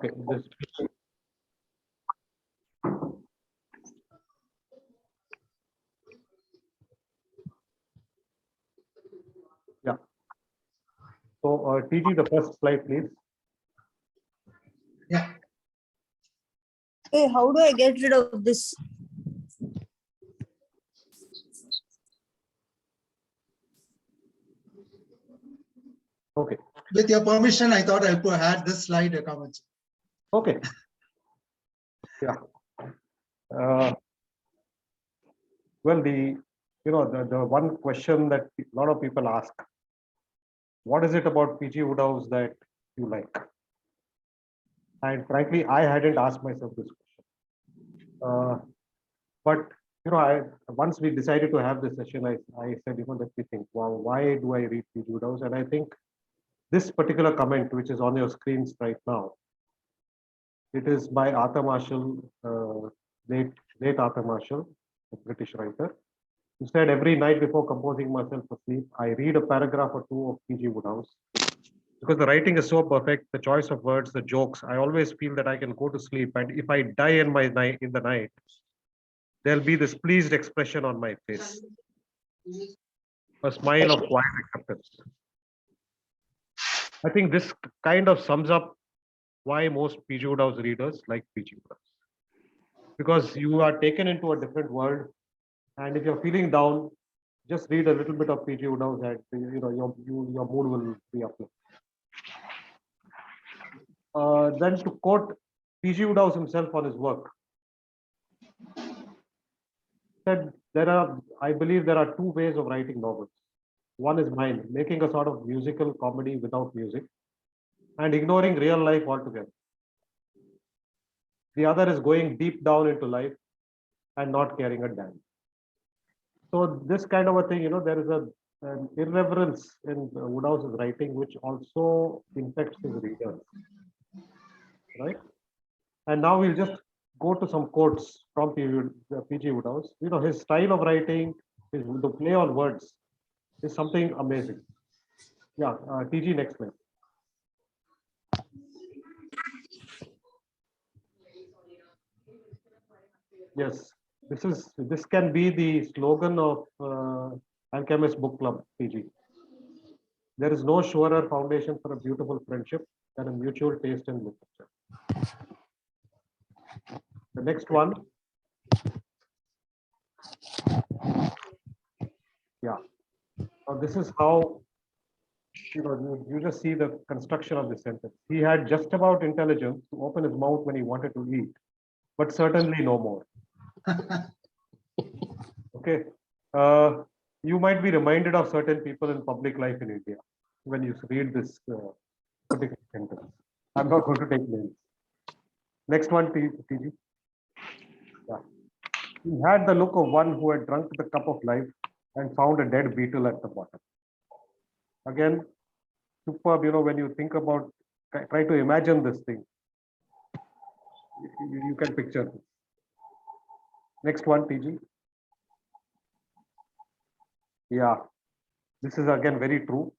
Okay, this yeah. So TG, the first slide, please. Yeah. Hey, how do I get rid of this? Okay. With your permission, I thought I'll add this slide comments. Okay. Yeah. Well, the one question that a lot of people ask, what is it about PG Woodhouse that you like? And frankly, I hadn't asked myself this question. But once we decided to have this session, I said, let me think, wow, why do I read PG Woodhouse? And I think this particular comment, which is on your screens right now, it is by Arthur Marshall, late Arthur Marshall, a British writer, who said, every night before composing myself for sleep, I read a paragraph or two of P.G. Woodhouse. Because the writing is so perfect, the choice of words, the jokes, I always feel that I can go to sleep, and if I die in the night, there'll be this pleased expression on my face, a smile of quiet acceptance. I think this kind of sums up why most P.G. Woodhouse readers like P.G. Woodhouse. Because you are taken into a different world, and if you're feeling down, just read a little bit of P.G. Woodhouse, and your mood will be uplifted. Then to quote P.G. Woodhouse himself on his work, said I believe there are two ways of writing novels. One is mine, making a sort of musical comedy without music, and ignoring real life altogether. The other is going deep down into life and not caring a damn. So this kind of a thing, there is an irreverence in Woodhouse's writing, which also infects his readers, right? And now we'll just go to some quotes from P.G. Woodhouse. His style of writing, the play on words, is something amazing. Yeah, TG, next slide. Yes, this can be the slogan of Alchemist Book Club, PG. There is no surer foundation for a beautiful friendship than a mutual taste in literature. The next one. Yeah. Now this is how you just see the construction of this sentence. He had just about intelligence to open his mouth when he wanted to eat, but certainly no more. Okay. You might be reminded of certain people in public life in India when you read this particular sentence. I'm not going to take names. Next one, TG. Yeah. He had the look of one who had drunk the cup of life and found a dead beetle at the bottom. Again, superb, when you think about, try to imagine this thing. You can picture this. Next one, TG. Yeah, this is again very true.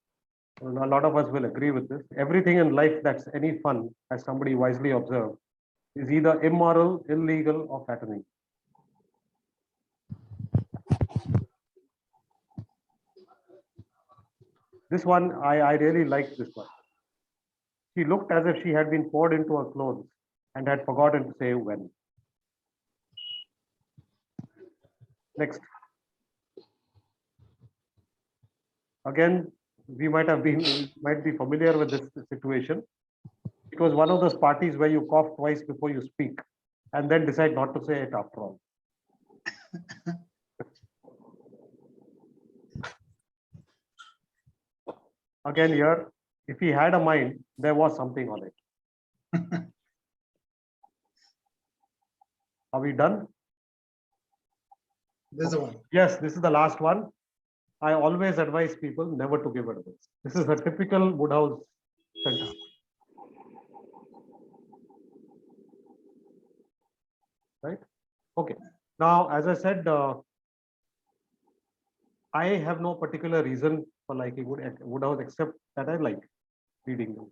A lot of us will agree with this. Everything in life that's any fun, as somebody wisely observed, is either immoral, illegal, or fattening. This one, I really like this one. She looked as if she had been poured into her clothes and had forgotten to say when. Next. Again, we might be familiar with this situation. It was one of those parties where you cough twice before you speak and then decide not to say it after all. Again, here, if he had a mind, there was something on it. Are we done? This is the one. Yes, this is the last one. I always advise people never to give advice. This is a typical Woodhouse sentence. Right? Okay. Now, as I said, I have no particular reason for liking Woodhouse except that I like reading them.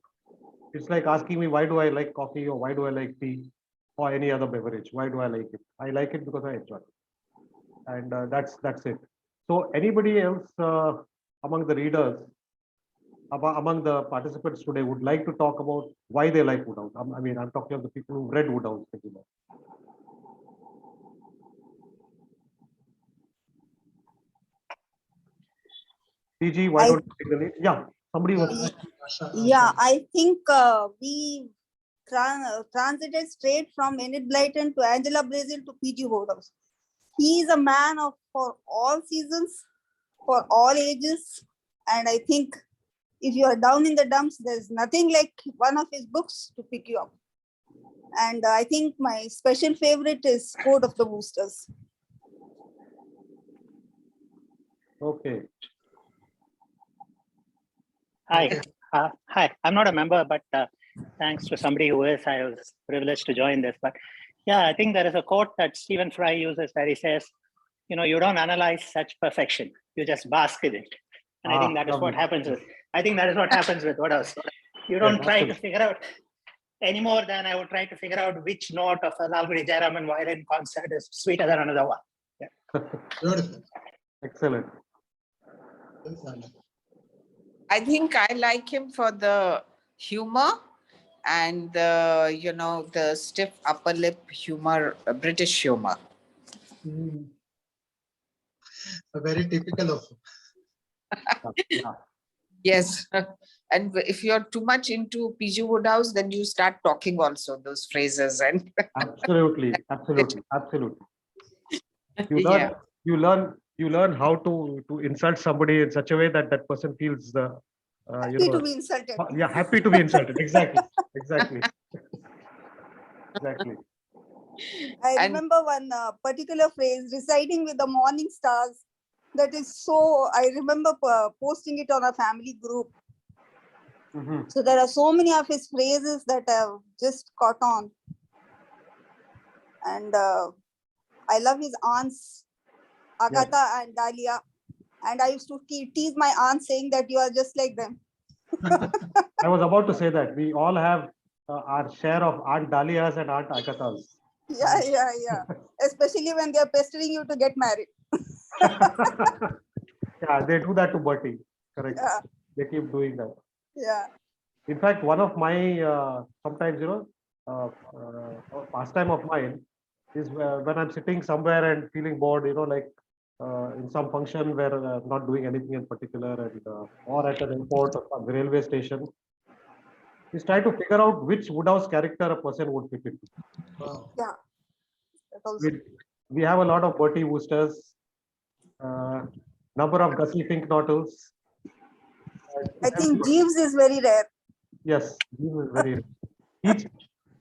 It's like asking me why do I like coffee or why do I like tea or any other beverage? Why do I like it? I like it because I enjoy it, and that's it. So anybody else among the readers, among the participants today, would like to talk about why they like Woodhouse? I mean, I'm talking of the people who read Woodhouse. PG, why I- don't you take the lead? Yeah, somebody was. Yeah, I think we transited straight from Enid Blyton to Angela Brazil to PG Wodehouse. He is a man of for all seasons, for all ages, and I think if you are down in the dumps, there's nothing like one of his books to pick you up. And I think my special favorite is Code of the Boosters. Okay. Hi, hi. I'm not a member, but thanks to somebody who is, I was privileged to join this. But yeah, I think there is a quote that Stephen Fry uses where he says, you know, you don't analyze such perfection, you just bask in it. And I think that is what lovely. happens with. I think that is what happens with Wodehouse. You don't try to figure out any more than I would try to figure out which note of a Lalgudi Jayaraman violin concert is sweeter than another one. Yeah. Beautiful. Excellent. I think I like him for the humor and the, you know, the stiff upper lip humor, British humor. Very typical of Yeah. Yes. And if you're too much into PG Wodehouse, then you start talking also those phrases and Absolutely, absolutely, absolutely. You learn how to insult somebody in such a way that that person feels Happy to be insulted. yeah, happy to be insulted. Exactly, exactly, exactly. I And- remember one particular phrase, residing with the morning stars. That is so, I remember posting it on a family group. Mhm. So there are so many of his phrases that have just caught on. And I love his aunts, Agatha and Dahlia. And I used to tease my aunt saying that you are just like them. I was about to say that we all have our share of Aunt Dahlias and Aunt Agathas. Yeah. Especially when they're pestering you to get married. Yeah, they do that to Bertie. Correct. Yeah. They keep doing that. Yeah. In fact, one of my sometimes pastime of mine is when I'm sitting somewhere and feeling bored, like in some function where I'm not doing anything in particular, and or at an airport or some railway station, is try to figure out which Woodhouse character a person would fit into. wow. Yeah. That also. We have a lot of Bertie Woosters, number of Gussie Finknottles. I think Jeeves is very rare. Yes, Jeeves is very.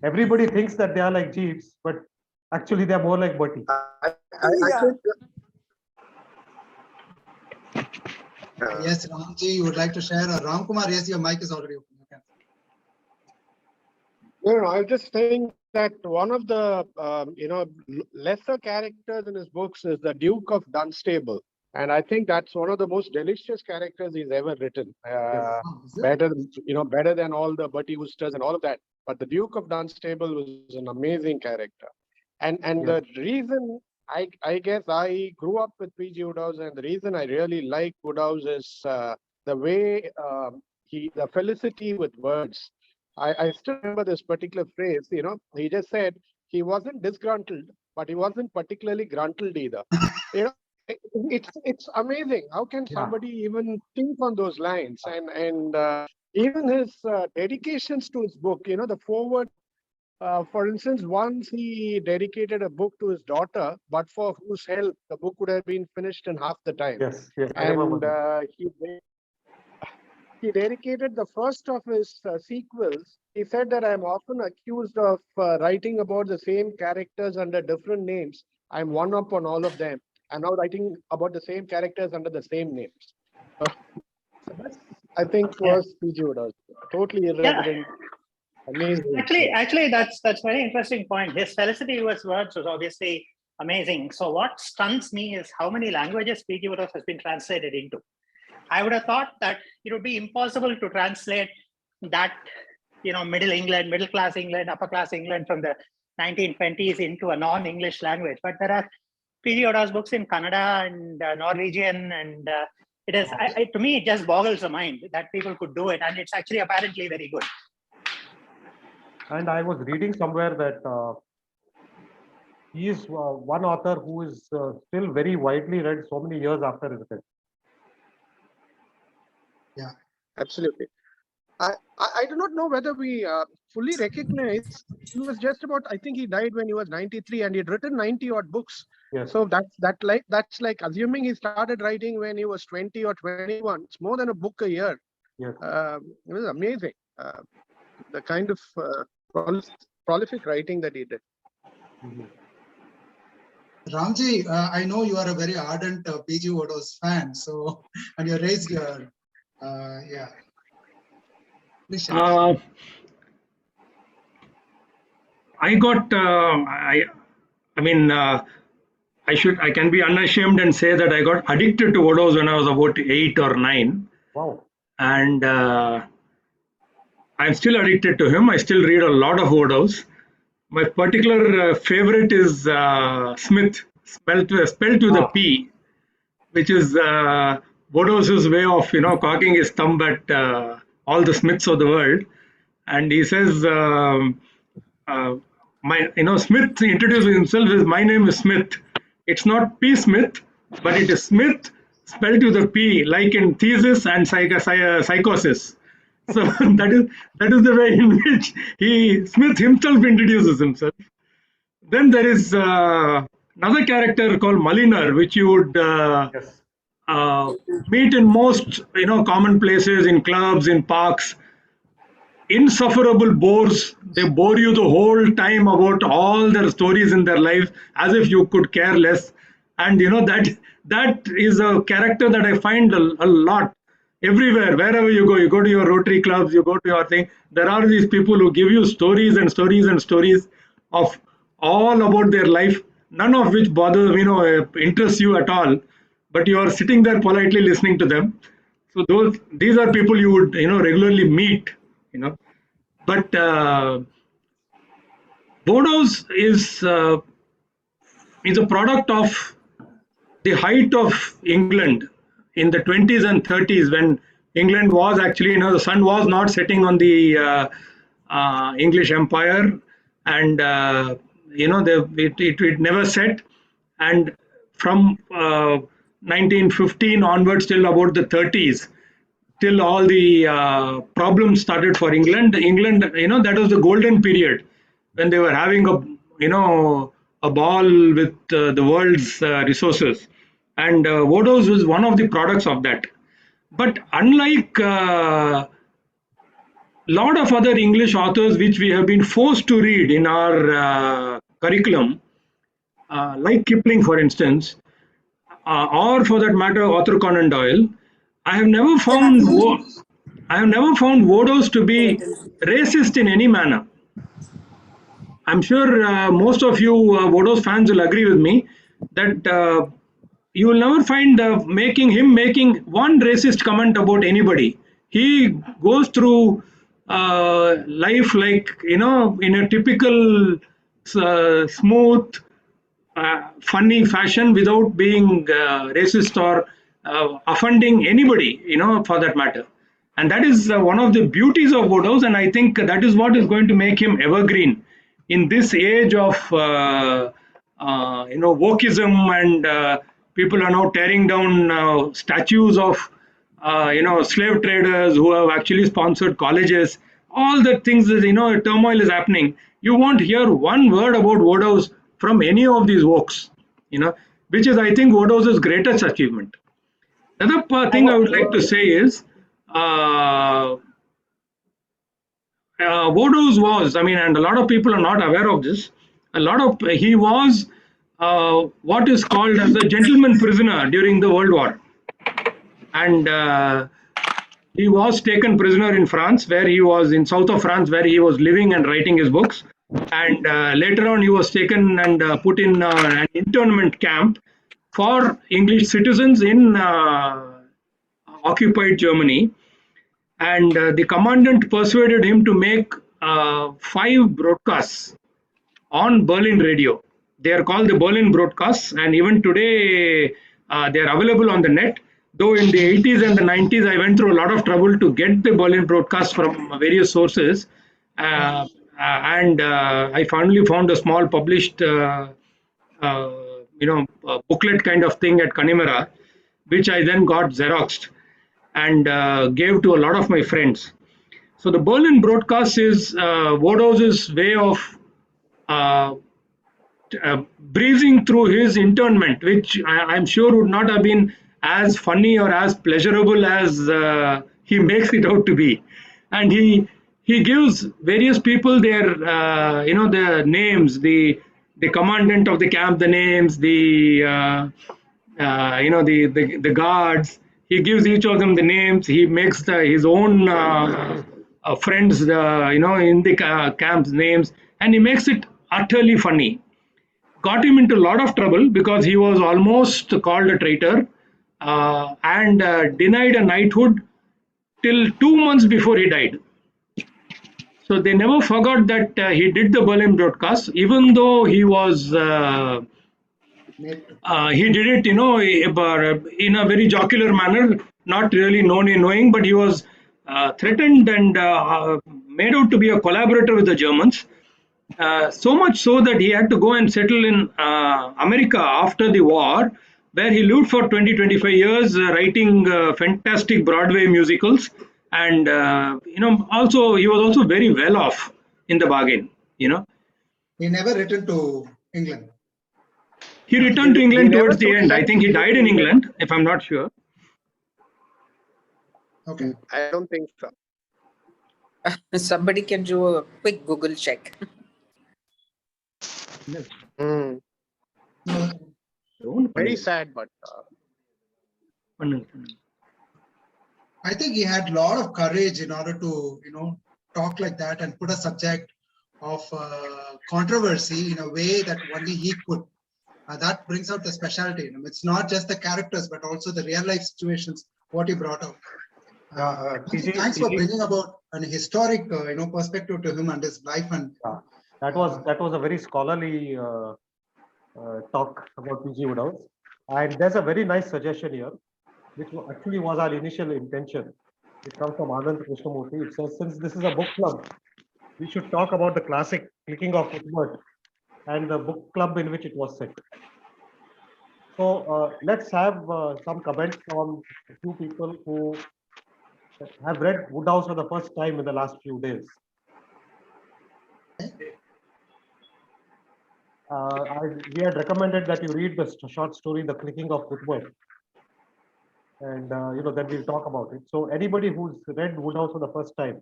Everybody thinks that they are like Jeeves, but actually they are more like Bertie. Yeah. Yes, Ramji, you would like to share? Or Ram Kumar, yes, your mic is already open. You can. No, I was just saying that one of the lesser characters in his books is the Duke of Dunstable, and I think that's one of the most delicious characters he's ever written. Oh, is it? Better than all the Bertie Woosters and all of that. But the Duke of Dunstable was an amazing character, and the reason I guess I grew up with P.G. Wodehouse, and the reason I really like Wodehouse is the way the felicity with words. I still remember this particular phrase, he just said he wasn't disgruntled, but he wasn't particularly gruntled either. It's amazing. How can somebody even think on those lines? And even his dedications to his book, the foreword, for instance, once he dedicated a book to his daughter, but for whose help the book would have been finished in half the time. Yes, I remember that. He dedicated the first of his sequels. He said that I'm often accused of writing about the same characters under different names. I'm one up on all of them. I'm now writing about the same characters under the same names. So that, I think, was P.G. Wodehouse. Totally irreverent. Amazing. Actually, that's very interesting point. His felicity with words was obviously amazing. So what stuns me is how many languages P.G. Wodehouse has been translated into. I would have thought that it would be impossible to translate that middle England, middle class England, upper class England from the 1920s into a non-English language. But there are P.G. Wodehouse books in Kannada and Norwegian, and it is to me it just boggles the mind that people could do it, and it's actually apparently very good. And I was reading somewhere that he is one author who is still very widely read so many years after his death. Absolutely. I do not know whether we fully recognize he was just about, I think he died when he was 93 and he had written 90 odd books. Yes. So that's like assuming he started writing when he was 20 or 21. It's more than a book a year. Yes. It was amazing. The kind of prolific writing that he did. Mhm. Ramji, I know you are a very ardent P.G. Wodehouse fan, so, and you raised your, yeah. Please share. I got, I mean, I can be unashamed and say that I got addicted to Wodehouse when I was about 8 or 9. Wow. And I'm still addicted to him. I still read a lot of Wodehouse. My particular favorite is Smith, spelled with a P, which is Wodehouse's way of, cocking his thumb at all the Smiths of the world. And he says, Smith introduces himself as, my name is Smith. It's not P. Smith, but it is Smith spelled with a P, like in thesis and psychosis. So that is the way in which Smith himself introduces himself. Then there is another character called Molinar, which you would Yes. meet in most common places, in clubs, in parks. Insufferable bores. They bore you the whole time about all their stories in their life, as if you could care less. And that is a character that I find a lot. Everywhere, wherever you go to your Rotary clubs, you go to your thing, there are these people who give you stories and stories and stories of all about their life, none of which interests you at all, but you are sitting there politely listening to them. So these are people you would regularly meet, but Wodehouse is a product of the height of England in the 20s and 30s, when England was actually, the sun was not setting on the English Empire, and it never set. And from 1915 onwards till about the 30s, till all the problems started for England. That was the golden period when they were having a ball with the world's resources. And Wodehouse was one of the products of that. But unlike a lot of other English authors which we have been forced to read in our curriculum, like Kipling, for instance, or for that matter, Arthur Conan Doyle, I have never found Wodehouse to be racist in any manner. I'm sure most of you Wodehouse fans will agree with me that you will never find making one racist comment about anybody. He goes through life like, in a typical smooth, funny fashion, without being racist or offending anybody, for that matter. And that is one of the beauties of Wodehouse, and I think that is what is going to make him evergreen in this age of wokeism, and people are now tearing down statues of slave traders who have actually sponsored colleges. All the things that turmoil is happening. You won't hear one word about Wodehouse from any of these wokes, which is, I think, Wodehouse's greatest achievement. Another thing I would like to say is Wodehouse was, and a lot of people are not aware of this. He was what is called as a gentleman prisoner during the World War, and he was taken prisoner in France, where he was in south of France, where he was living and writing his books. And later on, he was taken and put in an internment camp for English citizens in occupied Germany. and the commandant persuaded him to make 5 broadcasts on Berlin radio. They are called the Berlin broadcasts, and even today they are available on the net. Though in the 80s and the 90s, I went through a lot of trouble to get the Berlin broadcasts from various sources, and I finally found a small published, booklet kind of thing at Kanimera, which I then got xeroxed and gave to a lot of my friends. So the Berlin broadcast is Woodhouse's way of breezing through his internment, which I'm sure would not have been as funny or as pleasurable as he makes it out to be. And he gives various people their the names, the commandant of the camp, the names, the guards. He gives each of them the names. He makes his own friends, in the camp's names, and he makes it utterly funny. Got him into a lot of trouble because he was almost called a traitor and denied a knighthood till 2 months before he died. So they never forgot that he did the Berlin broadcast, even though he was he did it, in a very jocular manner, not really knowing, but he was threatened and made out to be a collaborator with the Germans. So much so that he had to go and settle in America after the war, where he lived for 20-25 years, writing fantastic Broadway musicals, and also he was also very well off in the bargain. He never returned to England. He returned to England never towards the took end. I sense think he to died in England, if I'm not sure. Okay. I don't think so. Somebody can do a quick Google check. Mm. No, Very sad, but I think he had a lot of courage in order to, talk like that and put a subject of controversy in a way that only he could. That brings out the specialty. It's not just the characters, but also the real life situations, what he brought out. Thanks for bringing about an historic, perspective to him and his life. And that was a very scholarly talk about P.G. Woodhouse. And there's a very nice suggestion here, which actually was our initial intention. It comes from Anand Krishnamurthy. It says, since this is a book club, we should talk about the classic Clicking of Cuthbert and the book club in which it was set. So let's have some comments from a few people who have read Woodhouse for the first time in the last few days. We had recommended that you read the short story, The Clicking of Cuthbert. And then we'll talk about it. So anybody who's read Woodhouse for the first time,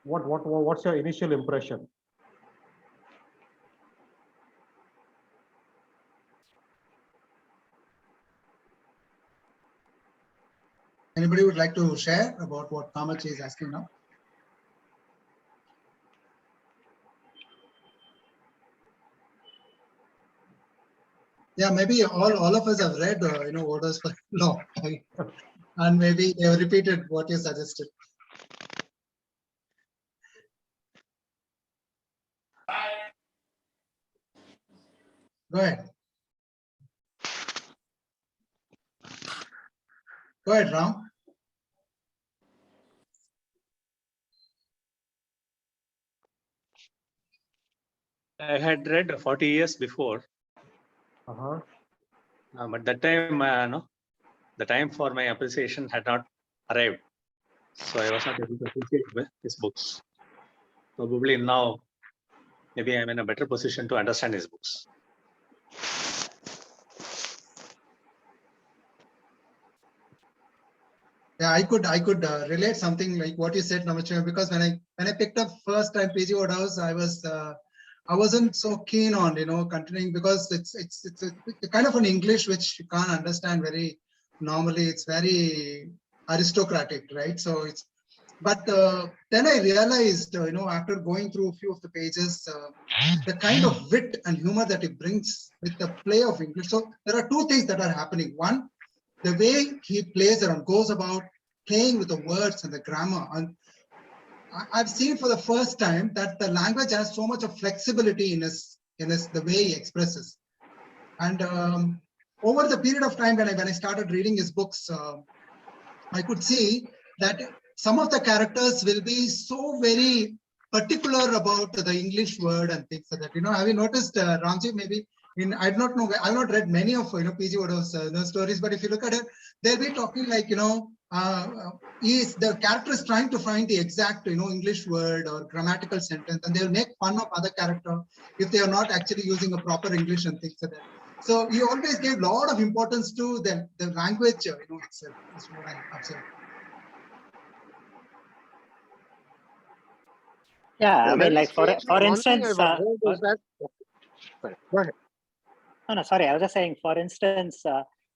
what's your initial impression? anybody would like to share about what Kamachi is asking now? Yeah, maybe all of us have read, Woodhouse for a long time, and maybe they have repeated what you suggested. Go ahead. Go ahead, Ram. I had read 40 years before, but that time, the time for my appreciation had not arrived. So I was not able to appreciate his books. Probably now, maybe I'm in a better position to understand his books. Yeah, I could relate something like what you said, Namachima, because when I picked up first time P.G. Woodhouse, I wasn't so keen on continuing, because it's a kind of an English which you can't understand very normally. It's very aristocratic, right? So but then I realized, after going through a few of the pages, the kind of wit and humor that it brings with the play of English. So there are two things that are happening. One, the way he plays around, goes about playing with the words and the grammar. And I've seen for the first time that the language has so much of flexibility in the way he expresses. And over the period of time when I started reading his books, I could see that some of the characters will be so very particular about the English word and things like that. Have you noticed, Ramji, maybe I don't know, I've not read many of P.G. Wodehouse stories, but if you look at it, they'll be talking like, the character is trying to find the exact, English word or grammatical sentence, and they'll make fun of other character if they are not actually using a proper English and things like that. So he always gave a lot of importance to the language, itself. That's what I observed. Yeah, I mean, Very like for strangely, one thing instance, I've heard is that. Sorry, go ahead. no, sorry, I was just saying, for instance,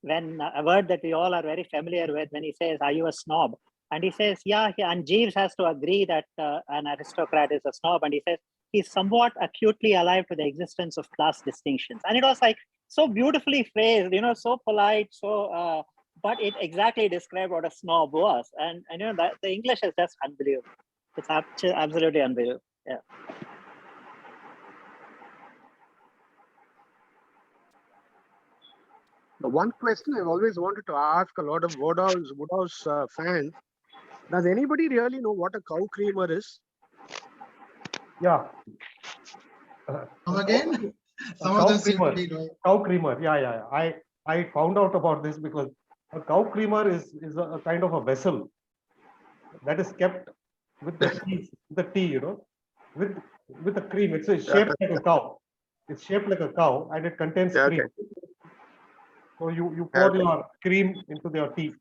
when a word that we all are very familiar with, when he says, "Are you a snob?" And he says, "Yeah," and Jeeves has to agree that an aristocrat is a snob, and he says he's somewhat acutely alive to the existence of class distinctions. And it was like so beautifully phrased, so polite, so. But it exactly described what a snob was, and that the English is just unbelievable. It's absolutely unbelievable. Yeah. The one question I've always wanted to ask a lot of Wodehouse fans: does anybody really know what a cow creamer is? Yeah. Come again? Some cow of them seem to creamer. be knowing. Cow creamer. Yeah. I found out about this because a cow creamer is a kind of a vessel that is kept with the tea, with the cream. It's shaped like a cow. It's shaped like a cow and it contains cream. Okay. So you pour Okay. your cream into your tea.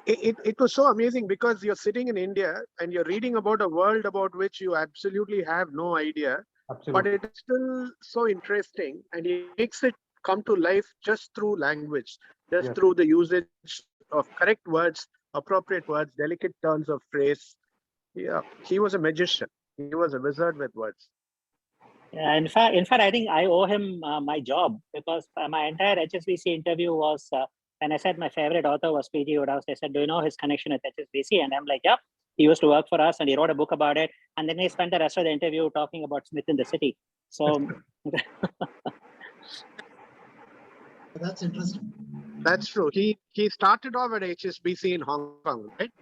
It was so amazing because you're sitting in India and you're reading about a world about which you absolutely have no idea, Absolutely. but it's still so interesting, and it makes it come to life just through language, just Yes. through the usage of correct words, appropriate words, delicate turns of phrase. Yeah, he was a magician. He was a wizard with words. Yeah, in fact, I think I owe him my job, because my entire HSBC interview was when I said my favorite author was P.G. Wodehouse. They said, "Do you know his connection with HSBC?" And I'm like, "Yep, he used to work for us, and he wrote a book about it." And then he spent the rest of the interview talking about Smith in the City. So That's interesting. That's true. He started off at HSBC in Hong Kong, right?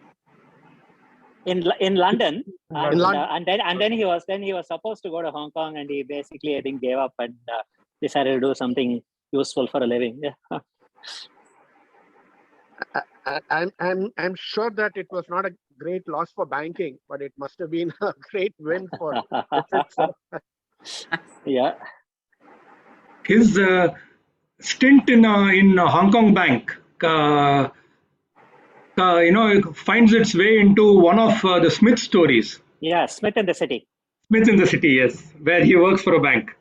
in London, and, In London. and then he was supposed to go to Hong Kong, and he basically, I think, gave up and decided to do something useful for a living. Yeah. I'm sure that it was not a great loss for banking, but it must have been a great win for Yeah. His stint in Hong Kong Bank, finds its way into one of the Smith stories. Yeah, Smith in the City. Smith in the City, yes, where he works for a bank.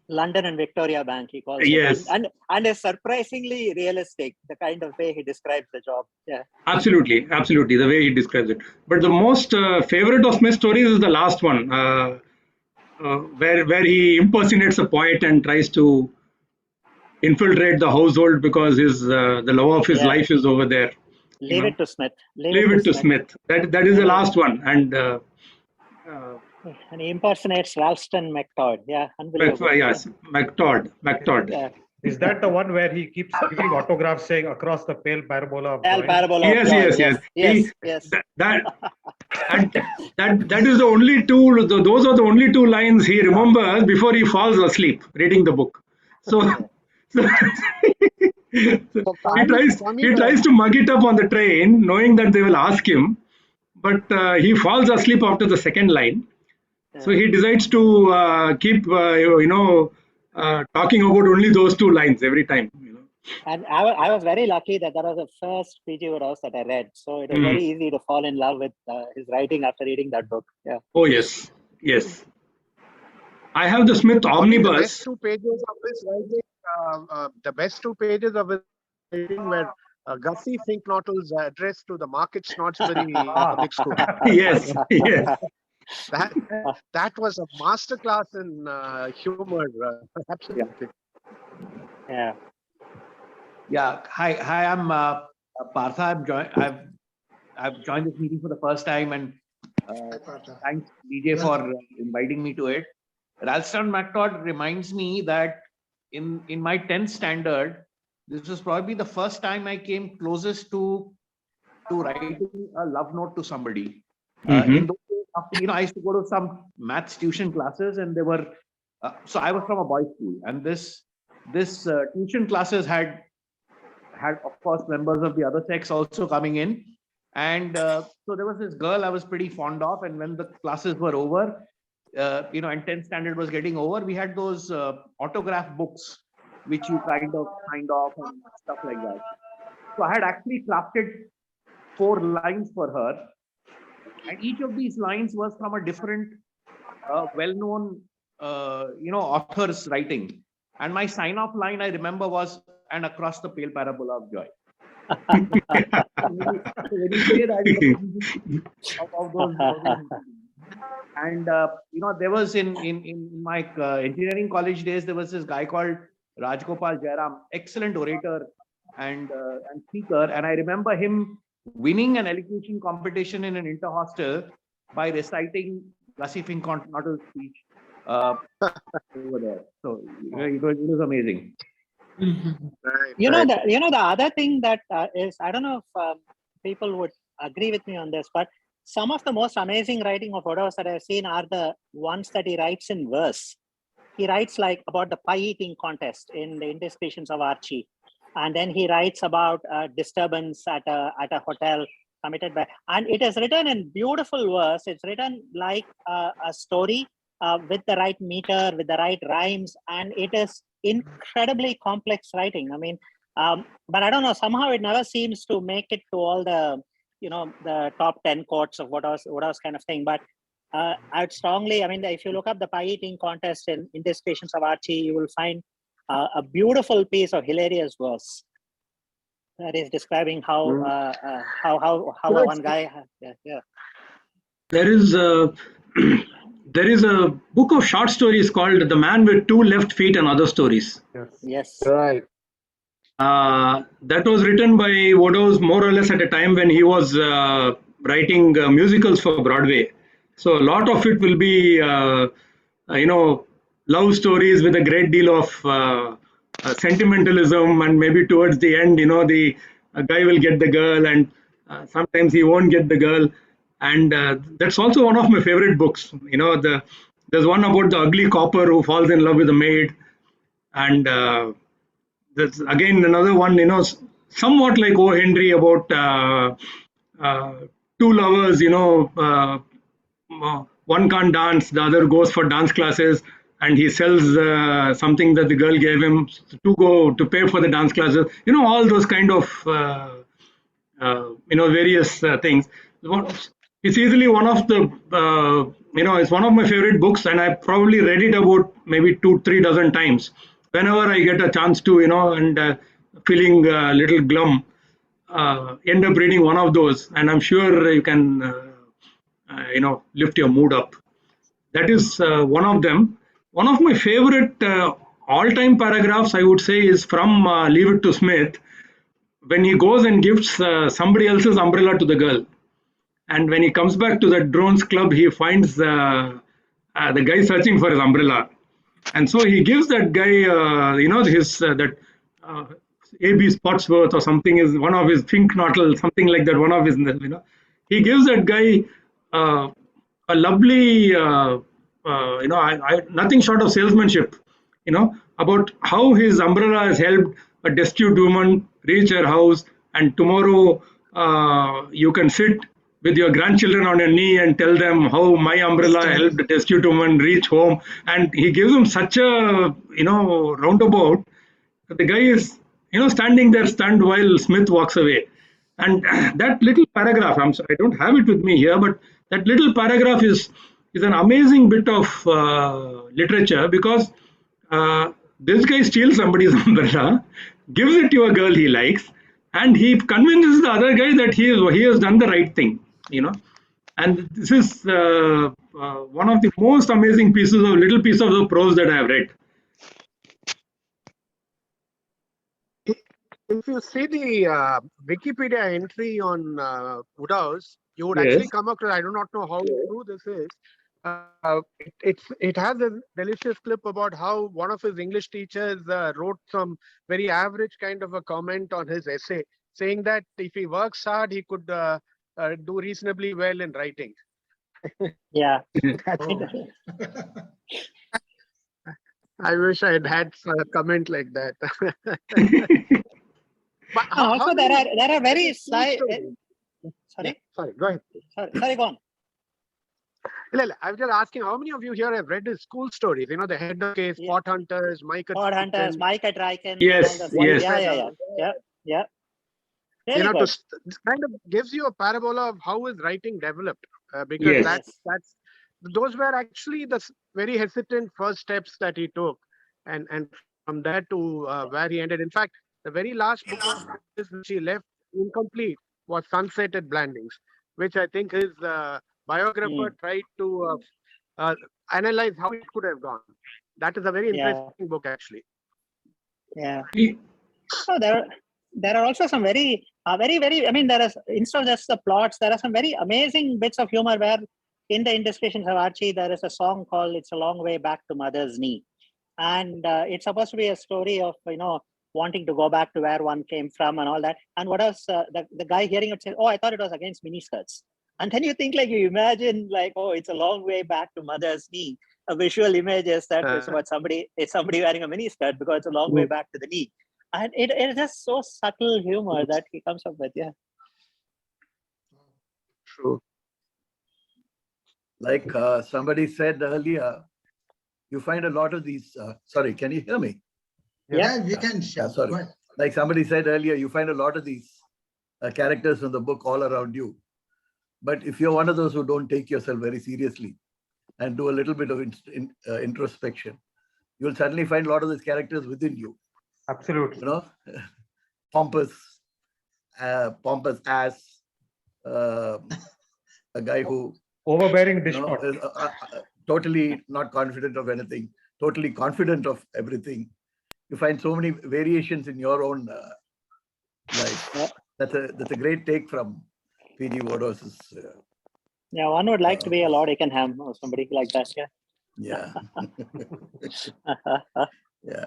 London and Victoria Bank, he calls Yes. it. And is surprisingly realistic, the kind of way he describes the job. Yeah. Absolutely, the way he describes it. But the most favorite of Smith stories is the last one, where he impersonates a poet and tries to infiltrate the household because the love of his Yeah. life is over there. Leave it to Smith. Leave it to Smith. That is the last one, and he impersonates Ralston McTodd. Yeah, unbelievable. yes, McTodd. Yeah. Is that the one where he keeps giving autographs saying across the pale parabola of Al joy? Parabola. Yes. Yes. That is the only two. Those are the only two lines he remembers before he falls asleep reading the book. So, he tries to mug it up on the train, knowing that they will ask him, but he falls asleep after the second line. So he decides to keep talking about only those two lines every time. And I was very lucky that was the first P.G. Wodehouse that I read. So it was very easy to fall in love with his writing after reading that book. Yeah. Oh, yes. I have the Smith Omnibus. The best 2 pages of his writing, the best 2 pages of his writing were Gussie Finknottle's address to the Market Snodsbury Public School. Yes. That was a masterclass in humor. Absolutely. Yeah. Yeah. Hi. I'm Partha. I've joined this meeting for the first time, and Hi, Partha. thanks DJ for Welcome. inviting me to it. Ralston MacTodd reminds me that in my 10th standard, this was probably the first time I came closest to writing a love note to somebody. Mhm. In those days, I used to go to some maths tuition classes, and they were so I was from a boys' school, and this tuition classes had of course members of the other sex also coming in, and so there was this girl I was pretty fond of, and when the classes were over, and 10th standard was getting over, we had those autograph books which you kind of signed off and stuff like that. So I had actually crafted 4 lines for her, and each of these lines was from a different well-known author's writing. And my sign-off line I remember was, "And across the pale parabola of joy." When you say that, of those and there was in my engineering college days, there was this guy called Rajgopal Jairam, excellent orator and speaker, and I remember him winning an elocution competition in an inter-hostel by reciting Gussie Fink Continental speech over there. So it was amazing. The other thing that is, I don't know if people would agree with me on this, but some of the most amazing writing of Wodehouse that I've seen are the ones that he writes in verse. He writes like about the pie eating contest in the Indiscretions of Archie, and then he writes about a disturbance at a hotel committed by, and it is written in beautiful verse. It's written like a story with the right meter, with the right rhymes, and it is incredibly complex writing. I mean, but I don't know, somehow it never seems to make it to all the the top 10 quotes of Wodehouse kind of thing. But I'd strongly, if you look up the pie eating contest in Indiscretions of Archie, you will find a beautiful piece of hilarious verse that is describing how one guy. Yeah. There is there is a book of short stories called "The Man with Two Left Feet and Other Stories." Yes. Right. That was written by Wodehouse more or less at a time when he was writing musicals for Broadway. So a lot of it will be, love stories with a great deal of sentimentalism, and maybe towards the end, the guy will get the girl, and sometimes he won't get the girl, and that's also one of my favorite books. There's one about the ugly copper who falls in love with a maid, and that's again another one, somewhat like O. Henry, about two lovers, one can't dance, the other goes for dance classes, and he sells something that the girl gave him to pay for the dance classes. All those kind of various things. It's easily one of the it's one of my favorite books, and I probably read it about maybe 2-3 dozen times whenever I get a chance to, and feeling a little glum, end up reading one of those, and I'm sure you can lift your mood up. That is one of them. One of my favorite all-time paragraphs, I would say, is from Leave It to Smith, when he goes and gives somebody else's umbrella to the girl, and when he comes back to the drones club, he finds the guy searching for his umbrella, and so he gives that guy his that AB Spotsworth or something is one of his Finknottle, something like that, one of his, he gives that guy a lovely nothing short of salesmanship, about how his umbrella has helped a destitute woman reach her house, and tomorrow you can sit with your grandchildren on your knee and tell them how my umbrella helped the destitute woman reach home. And he gives them such a roundabout that the guy is standing there stunned while Smith walks away. And that little paragraph, I'm sorry, I don't have it with me here, but that little paragraph is an amazing bit of literature, because this guy steals somebody's umbrella, gives it to a girl he likes, and he convinces the other guy that he has done the right thing, And this is one of the most amazing little pieces of prose that I have read. if you see the Wikipedia entry on Woodhouse, you would Yes. actually come across. I do not know how true this is. It has a delicious clip about how one of his English teachers wrote some very average kind of a comment on his essay, saying that if he works hard, he could do reasonably well in writing. Yeah. Oh. I wish I had a comment like that. But Also, there are very slight. stories. Sorry, Sorry, go ahead. sorry, go on. I was just asking, how many of you here have read his school stories? You know, the Head of Case, Yeah. Pot Hunters, Mike at God Hunters, Triton, Mike at Riken. Yes, all the- yes. Yeah. Really you know, good. this kind of gives you a parabola of how his writing developed. Because Yes. those were actually the very hesitant first steps that he took. And from there to where he ended. In fact, the very last book of his which he left incomplete was Sunset at Blandings, which I think his biographer tried to analyze how it could have gone. That is a very Yeah. interesting book, actually. Yeah. He- So there are also some very, very. I mean, there is instead of just the plots, there are some very amazing bits of humor where in the Indiscretions of Archie there is a song called "It's a Long Way Back to Mother's Knee," and it's supposed to be a story of wanting to go back to where one came from and all that. And what else? The guy hearing it said, "Oh, I thought it was against miniskirts." And then you think you imagine "Oh, it's a long way back to mother's knee." A visual image is that it's about somebody wearing a miniskirt because it's a long way back to the knee. And it is just so subtle humor that he comes up with. Yeah. True. Like somebody said earlier, you find a lot of these. Sorry, can you hear me? Yeah, we can. Yeah, sorry. Go ahead. Like somebody said earlier, you find a lot of these characters in the book all around you. But if you're one of those who don't take yourself very seriously and do a little bit of introspection, you'll suddenly find a lot of these characters within you. Absolutely. You know, pompous ass, a guy who Overbearing you dish know, pot. is, totally not confident of anything, totally confident of everything. You find so many variations in your own life. Yeah. That's a great take from P.G. Wodehouse. Yeah, one would like to be a Lord Ickenham or somebody like that. Yeah. Yeah.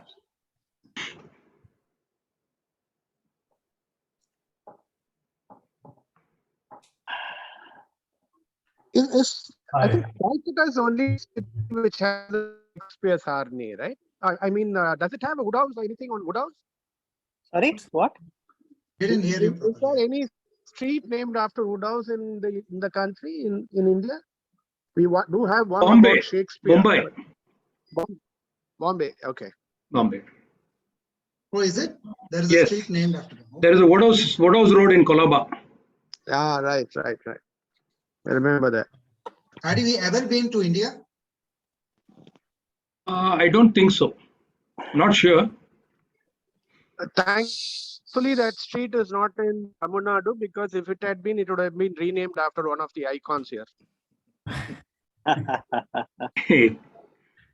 I think Calcutta is only city which has a Shakespeare Sarni, right? I mean, does it have a Woodhouse or anything on Woodhouse? Sorry, what? Didn't hear you Is there properly. any street named after Woodhouse in the country in India? We do have one Bombay. about Shakespeare. Bombay. Bombay. Okay. Bombay. Oh, is it? There is a Yes. street named after him. There is a Woodhouse Road in Colaba. Ah, right. I remember that. Had we ever been to India? I don't think so. Not sure. Thankfully, that street is not in Tamil Nadu because if it had been, it would have been renamed after one of the icons here.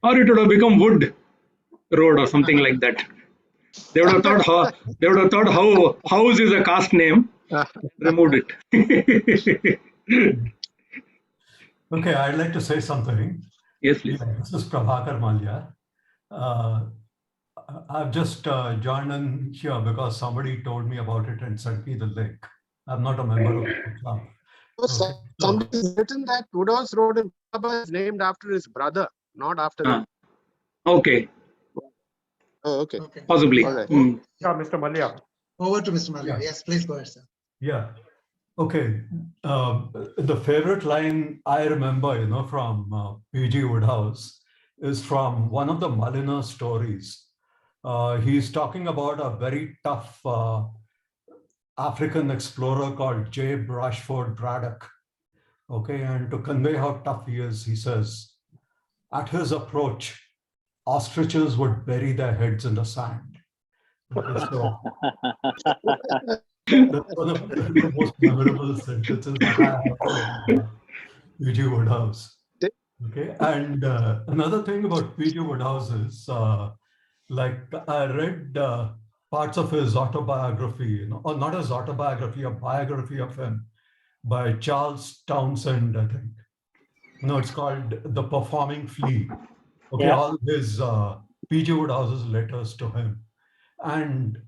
Or it would have become Wood Road or something like that. They would have thought how house is a caste name. Removed it. Okay, I'd like to say something. Yes, please. This is Prabhakar Malya. I've just joined in here because somebody told me about it and sent me the link. I'm not a member of the club. Okay. Somebody's written that Woodhouse Road in Colaba is named after his brother, not after him. Okay, Oh, okay. Okay. possibly. All right. Yeah, Mr. Malia. Over to Mr. Malia. Yeah. Yes, please go ahead, sir. Yeah. Okay. The favorite line I remember, from P.G. Wodehouse is from one of the Mulliner stories. He's talking about a very tough African explorer called J. Brushford Braddock. Okay, and to convey how tough he is, he says, at his approach, ostriches would bury their heads in the sand. Okay, so that's one of the most memorable sentences that I have from P.G. Wodehouse. Okay, and another thing about P.G. Wodehouse is, I read parts of his autobiography, or not his autobiography, a biography of him by Charles Townsend, I think. It's called The Performing Flea. Okay, Yeah. all his P.G. Wodehouse's letters to him. And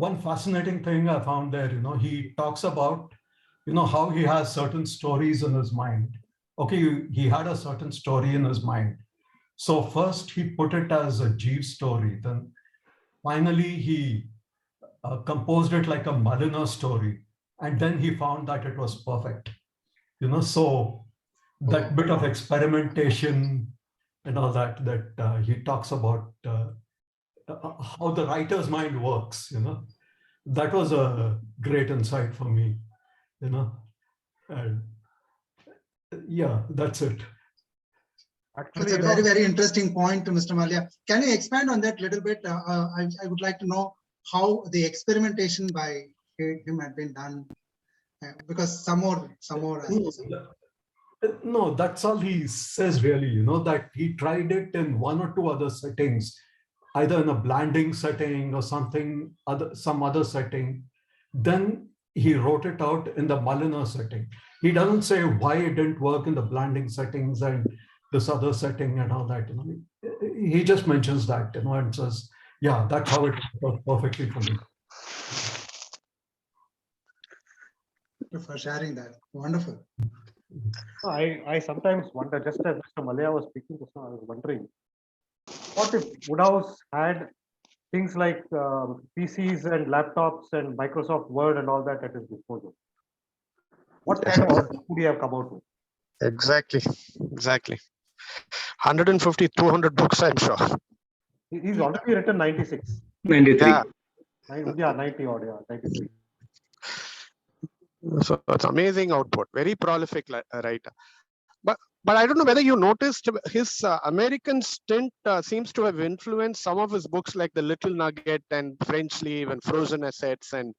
one fascinating thing I found there, he talks about, how he has certain stories in his mind. Okay, he had a certain story in his mind. So first he put it as a Jeeves story. Then finally he composed it like a Mulliner story. And then he found that it was perfect. So that bit of experimentation and all that he talks about how the writer's mind works, that was a great insight for me, and yeah, that's it. That's a very, very interesting point, Mr. Malia. Can you expand on that a little bit? I would like to know how the experimentation by him had been done, because some more. No, that's all he says really, that he tried it in one or two other settings, either in a Blanding setting or some other setting. Then he wrote it out in the Mulliner setting. He doesn't say why it didn't work in the Blanding settings and this other setting and all that. He just mentions that, and says, yeah, that's how it worked perfectly for me. Thank you for sharing that. Wonderful. I sometimes wonder, just as Mr. Malia was speaking just now, I was wondering, what if Woodhouse had things like PCs and laptops and Microsoft Word and all that at his disposal? What kind of output would he have come out with? Exactly. 150, 200 books, I'm sure. He's already written 96. 93. Yeah, 90 odd, yeah, 93. So it's amazing output, very prolific writer. But I don't know whether you noticed his American stint seems to have influenced some of his books like The Little Nugget and French Sleeve and Frozen Assets, and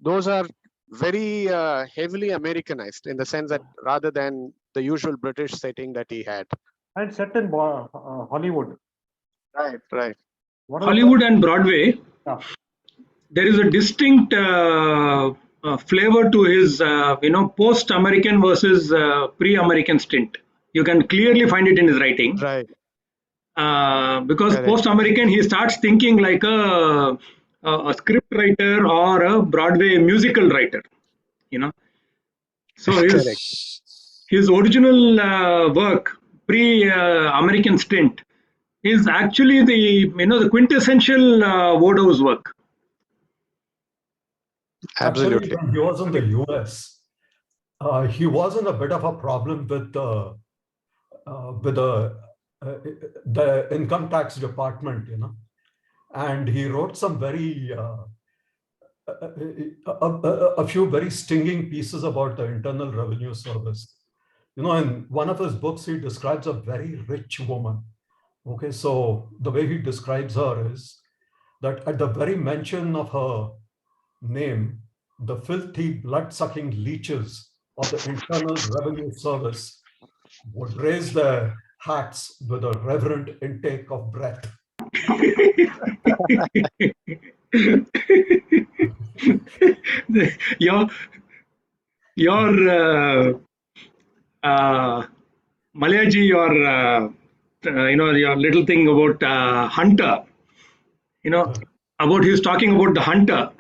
those are very heavily Americanized in the sense that rather than the usual British setting that he had. And set in Hollywood. Right. Hollywood and Broadway. Yeah. There is a distinct flavor to his, post-American versus pre-American stint. You can clearly find it in his writing. Right. Because Correct. post-American, he starts thinking like a script writer or a Broadway musical writer. So his original work, pre-American stint, is actually the quintessential Wodehouse work. Absolutely. Actually, when he was in the US, he was in a bit of a problem with the income tax department, and he wrote some very a few very stinging pieces about the Internal Revenue Service. In one of his books, he describes a very rich woman. Okay, so the way he describes her is that at the very mention of her name, the filthy blood-sucking leeches of the Internal Revenue Service would raise their hats with a reverent intake of breath. your Malayaji, your little thing about Hunter, about his talking about the Hunter,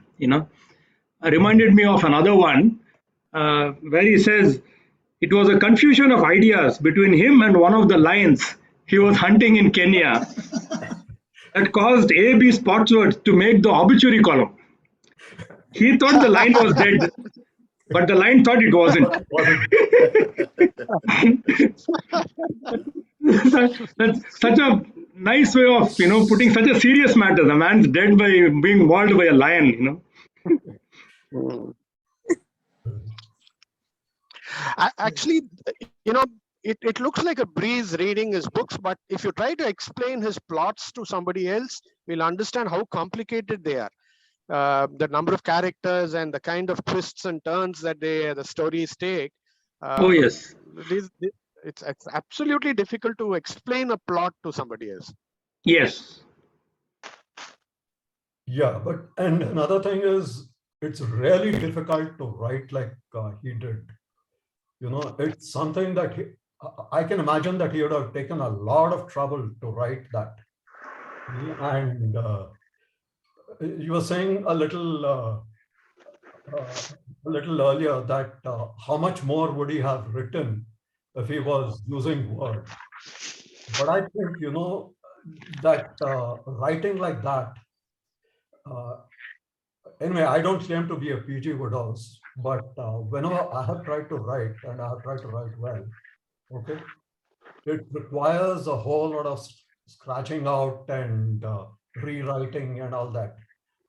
reminded me of another one where he says it was a confusion of ideas between him and one of the lions he was hunting in Kenya that caused A.B. Spotswood to make the obituary column. He thought the lion was dead, but the lion thought it wasn't. That's such a nice way of putting such a serious matter. The man's dead by being mauled by a lion. Actually, it looks like a breeze reading his books, but if you try to explain his plots to somebody else, we'll understand how complicated they are. The number of characters and the kind of twists and turns that the stories take. Oh yes, it's absolutely difficult to explain a plot to somebody else. Yes. Yeah, and another thing is, it's really difficult to write like he did. You know, it's something that I can imagine that he would have taken a lot of trouble to write that. And you were saying a little earlier that how much more would he have written if he was using Word? But I think, you know, that writing like that, anyway, I don't claim to be a PG Woodhouse, but whenever I have tried to write, and I have tried to write well, okay, it requires a whole lot of scratching out and rewriting and all that.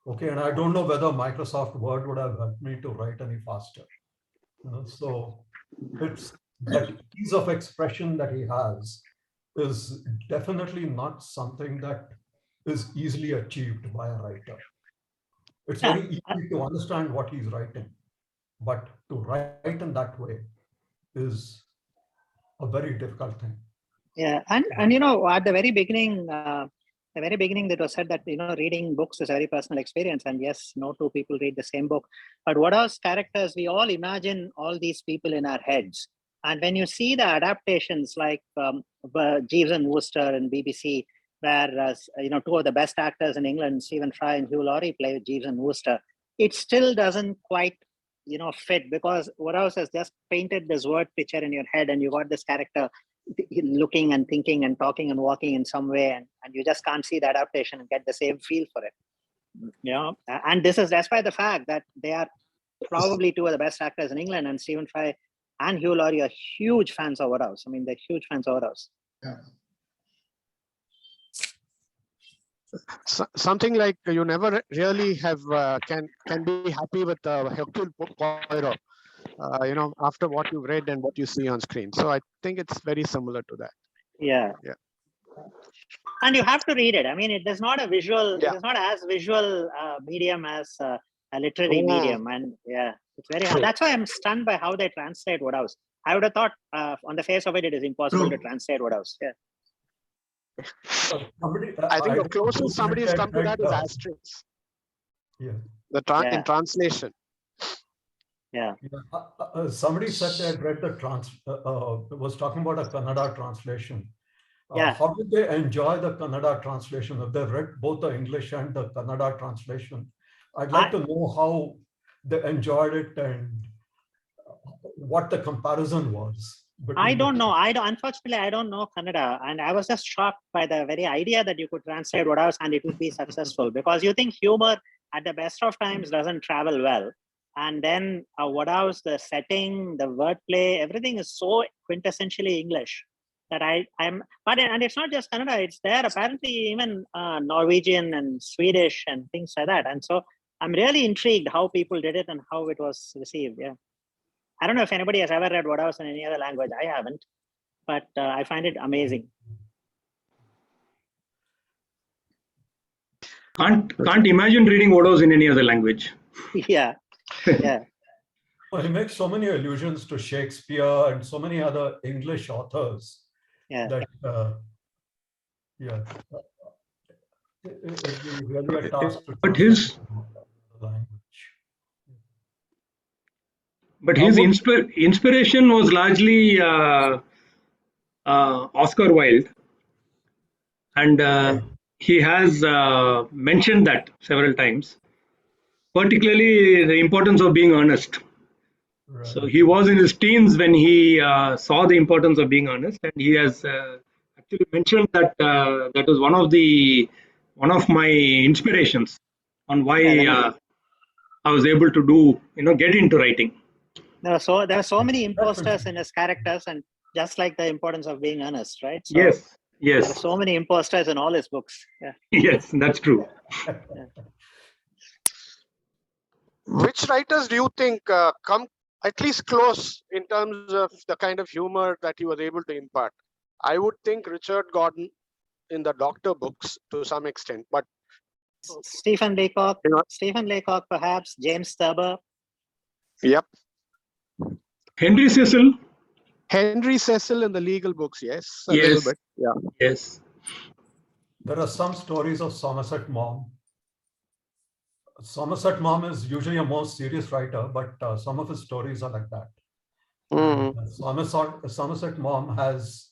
Okay, and I don't know whether Microsoft Word would have helped me to write any faster. So it's that ease of expression that he has is definitely not something that is easily achieved by a writer. It's very easy to understand what he's writing, but to write in that way is a very difficult thing. Yeah, and you know, at the very beginning, that was said that, you know, reading books is a very personal experience, and yes, no two people read the same book. But Woodhouse characters, we all imagine all these people in our heads, and when you see the adaptations like Jeeves and Wooster and BBC, where you know, two of the best actors in England, Stephen Fry and Hugh Laurie, play Jeeves and Wooster, it still doesn't quite, you know, fit, because Woodhouse has just painted this word picture in your head, and you got this character looking and thinking and talking and walking in some way, and you just can't see the adaptation and get the same feel for it. You know, and this is despite the fact that they are probably two of the best actors in England, and Stephen Fry and Hugh Laurie are huge fans of Woodhouse. I mean, they're huge fans of Woodhouse. Yeah. Something like you never really have can be happy with Hercule Poirot, you know, after what you've read and what you see on screen. So I think it's very similar to that. Yeah. Yeah. And you have to read it. I mean, it is not a visual. Yeah. It is not as visual medium as a literary medium, and yeah, it's very hard. That's why I'm stunned by how they translate Woodhouse. I would have thought on the face of it, it is impossible to translate Woodhouse. Yeah. I think the closest somebody has come to that is Asterix. Yeah. In translation. Yeah. Somebody said they had read was talking about a Kannada translation. Yeah. How did they enjoy the Kannada translation? If they read both the English and the Kannada translation, I'd like to know how they enjoyed it and what the comparison was. I don't know. Unfortunately, I don't know Kannada, and I was just shocked by the very idea that you could translate Woodhouse and it would be successful, because you think humor at the best of times doesn't travel well, and then Woodhouse, the setting, the wordplay, everything is so quintessentially English that and it's not just Kannada; it's there apparently even Norwegian and Swedish and things like that, and so I'm really intrigued how people did it and how it was received. Yeah. I don't know if anybody has ever read Woodhouse in any other language. I haven't, but I find it amazing. Can't imagine reading Woodhouse in any other language. Yeah, yeah. Well, he makes so many allusions to Shakespeare and so many other English authors. Yeah. That it'd be really a task to But his language. But his inspiration was largely Oscar Wilde, and he has mentioned that several times, particularly the importance of being earnest. Right. So he was in his teens when he saw the importance of being earnest, and he has actually mentioned that that was one of my inspirations on why I was able to get into writing. There are so many imposters in his characters, and just like the importance of being earnest, right? So yes. There are so many imposters in all his books. Yeah. Yes, that's true. Yeah. Which writers do you think come at least close in terms of the kind of humor that he was able to impart? I would think Richard Gordon in the Doctor books to some extent, but Stephen Leacock, perhaps James Thurber. Yep. Henry Cecil in the legal books, yes. A yes. little bit. Yeah. Yes. There are some stories of Somerset Maugham. Somerset Maugham is usually a more serious writer, but some of his stories are like that. Mm. Somerset Maugham has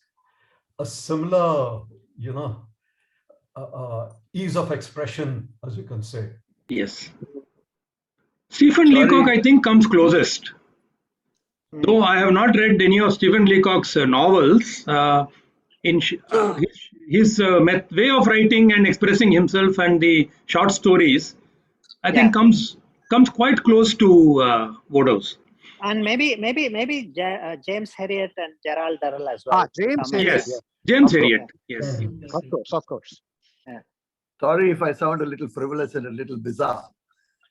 a similar, ease of expression, as you can say. Yes. Stephen Sorry. Leacock, I think, comes closest. Though I have not read any of Stephen Leacock's novels, his way of writing and expressing himself and the short stories, I think comes quite close to Wodehouse. And maybe James Herriot and Gerald Durrell as well. James Some- Herriot. Yes, James Of course. Herriot. Yes. Of course. Sorry if I sound a little frivolous and a little bizarre.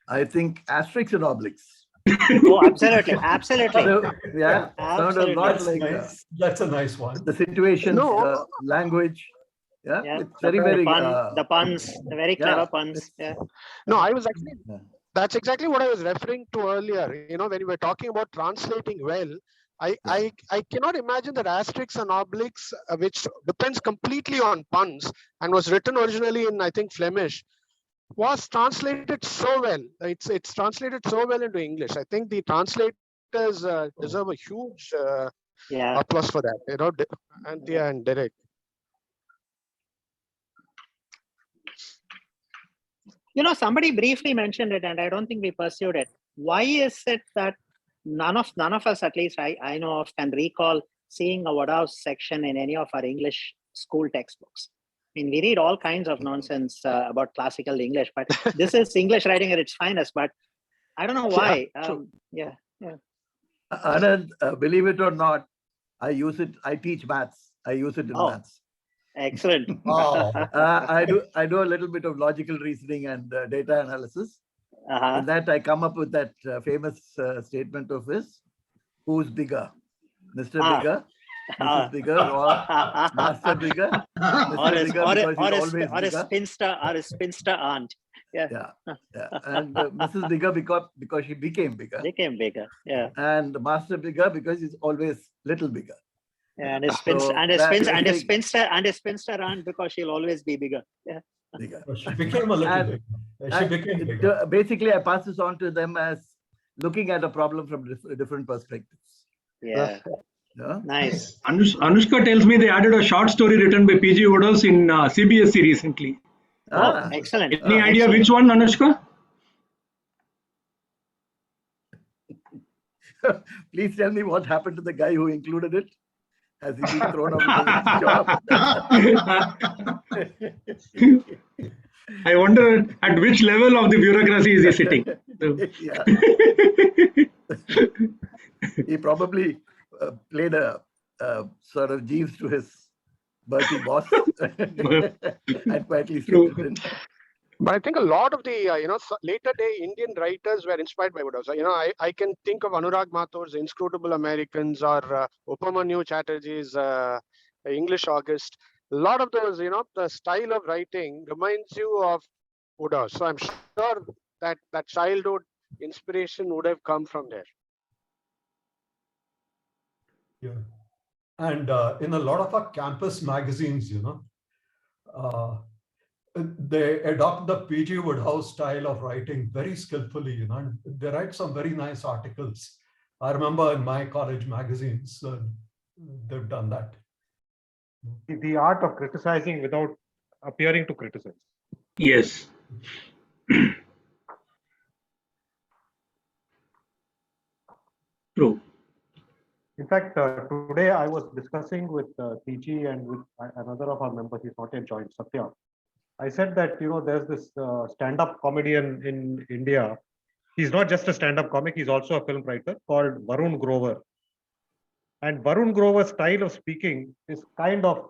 I think Asterix and Obelix. Oh, absolutely. So, yeah, sound a lot Absolutely. like Nice. That's a nice one. the situations, No. language. Yeah, Yeah, it's very, very. the puns, the very clever yeah, puns. Yeah. No, I was actually, Yeah. that's exactly what I was referring to earlier. When you were talking about translating well, I cannot imagine that Asterix and Obelix, which depends completely on puns and was written originally in, I think, Flemish, was translated so well. It's translated so well into English. I think the translators deserve a huge Yeah. applause for that. And Derek. Somebody briefly mentioned it, and I don't think we pursued it. Why is it that none of us, at least I know of, can recall seeing a Wodehouse section in any of our English school textbooks? I mean, we read all kinds of nonsense about classical English, but this is English writing at its finest. But I don't know why. true. Anand, believe it or not, I use it. I teach maths. I use it in Oh. maths. Excellent. Wow. I do a little bit of logical reasoning and data analysis. Uh-huh. In that, I come up with that famous statement of his: "Who's bigger, Mr. Ah. Bigger, Mrs. Bigger, or Master Bigger?" or Mr. Bigger because he's always a bigger. spinster aunt. Yeah, and Mrs. Bigger because she became bigger, Became bigger. Yeah. and Master Bigger because he's always little bigger. And a So spinster that- and a spinster aunt because she'll always be bigger. Yeah. Bigger. She became a little And- bigger. She became bigger. Basically, I pass this on to them as looking at a problem from different perspectives. Yeah. Yeah? Nice. Anushka tells me they added a short story written by P.G. Wodehouse in CBSE recently. Ah, Excellent. Any idea Excellent. which one, Anushka? please tell me what happened to the guy who included it. Has he been thrown out of his job? I wonder at which level of the bureaucracy is he sitting. Yeah. He probably played a sort of Jeeves to his Bertie boss and quietly slipped it in. But I think a lot of the later day Indian writers were inspired by Wodehouse. I can think of Anurag Mathur's Inscrutable Americans or Upamanyu Chatterjee's English August. A lot of those, the style of writing reminds you of Wodehouse. So I'm sure that childhood inspiration would have come from there. Yeah. And in a lot of our campus magazines, they adopt the P.G. Wodehouse style of writing very skillfully, and they write some very nice articles. I remember in my college magazines, they've done that. The art of criticizing without appearing to criticize. Yes. True. In fact, today I was discussing with PG and with another of our members, he's not yet joined, Satya. I said that, there's this stand-up comedian in India. He's not just a stand-up comic, he's also a film writer called Varun Grover. And Varun Grover's style of speaking is kind of,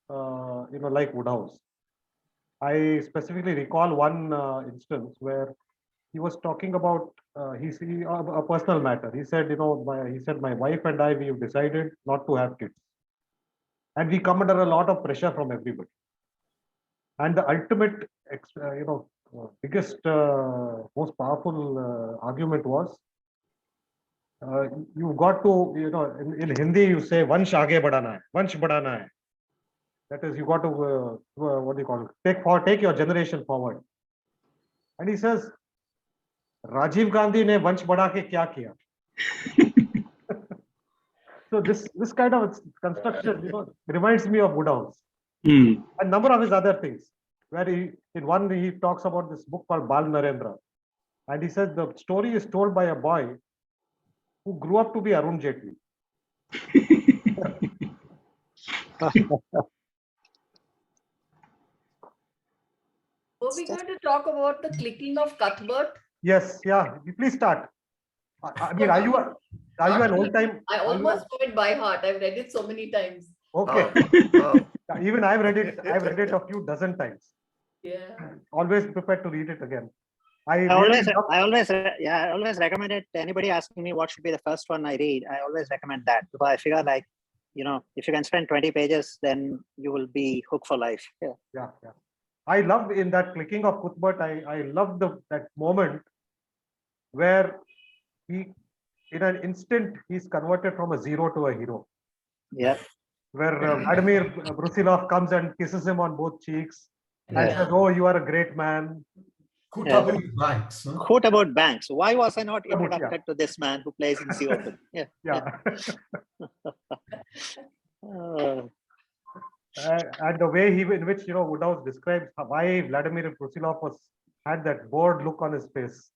like Wodehouse. I specifically recall one instance where he was talking about a personal matter. He said, my wife and I, we've decided not to have kids. And we come under a lot of pressure from everybody. And the ultimate, biggest, most powerful argument was, you've got to, in Hindi, you say, vansh aage badhana hai, vansh badhana hai. That is, you got to, what do you call it? Take your generation forward. And he says, Rajiv Gandhi ने वंश बढ़ा के क्या किया? So this kind of construction, reminds me of Woodhouse. Hmm. A number of his other things, where in one he talks about this book called Bal Narendra, and he says the story is told by a boy who grew up to be Arun Jaitley. Were we going to talk about the clicking of Cuthbert? Yes, yeah. Please start. I mean, are you an old time? I almost know it by heart. I've read it so many times. Okay. Wow. Even I've read it. I've read it a few dozen times. Yeah. Always prepared to read it again. I always recommend it to anybody asking me what should be the first one I read. I always recommend that because I figure like, if you can spend 20 pages, then you will be hooked for life. Yeah. Yeah. I loved in that clicking of Cuthbert. I loved that moment where he, in an instant, he's converted from a zero to a hero. Yeah. Where Vladimir Brusilov comes and kisses him on both cheeks and says, "Oh, you are a great man." Quote about banks. No? Quote about banks. Why was I not introduced to this man who plays in the Open? Yeah. And the way in which Woodhouse describes why Vladimir Brusilov had that bored look on his face.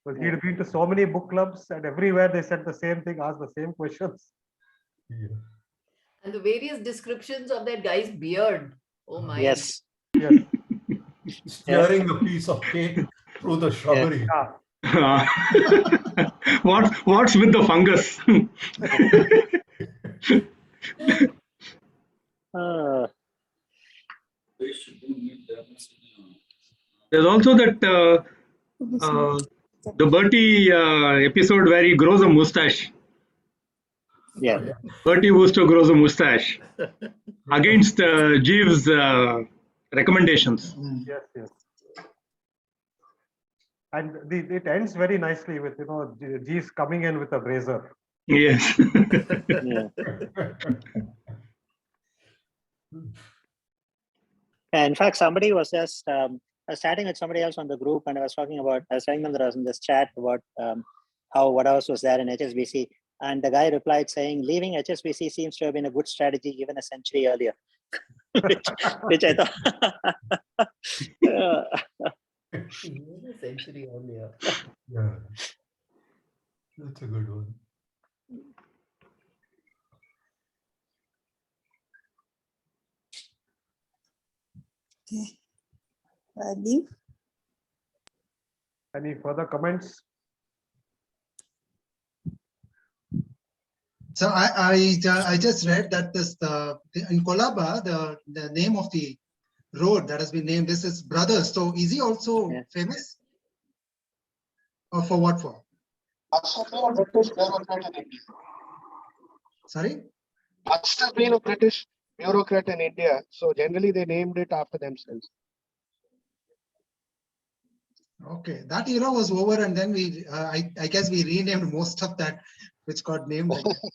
Because he'd been to so many book clubs and everywhere they said the same thing, asked the same questions. Yeah. And the various descriptions of that guy's beard. Oh my. Yes. Steering a piece of cake through the shrubbery. Yeah. What's with the fungus? There's also that the Bertie episode where he grows a mustache. Yeah. Bertie Wooster grows a mustache against Jeeves' recommendations. Yes. And it ends very nicely with Jeeves coming in with a razor. Yes. Yeah. In fact, somebody was just I was chatting with somebody else on the group, and I was telling them that I was in this chat about how Woodhouse was there in HSBC, and the guy replied saying, "Leaving HSBC seems to have been a good strategy even a century earlier," which I thought. A century earlier. Yeah, that's a good one. Okay. Leave. Any further comments? So I just read that in Colaba, the name of the road that has been named, this is Brothers. So is he also famous? Or for what for? Sorry? Must have been a British bureaucrat in India. So generally they named it after themselves. Okay, that era was over, and then I guess we renamed most of that which got named like that.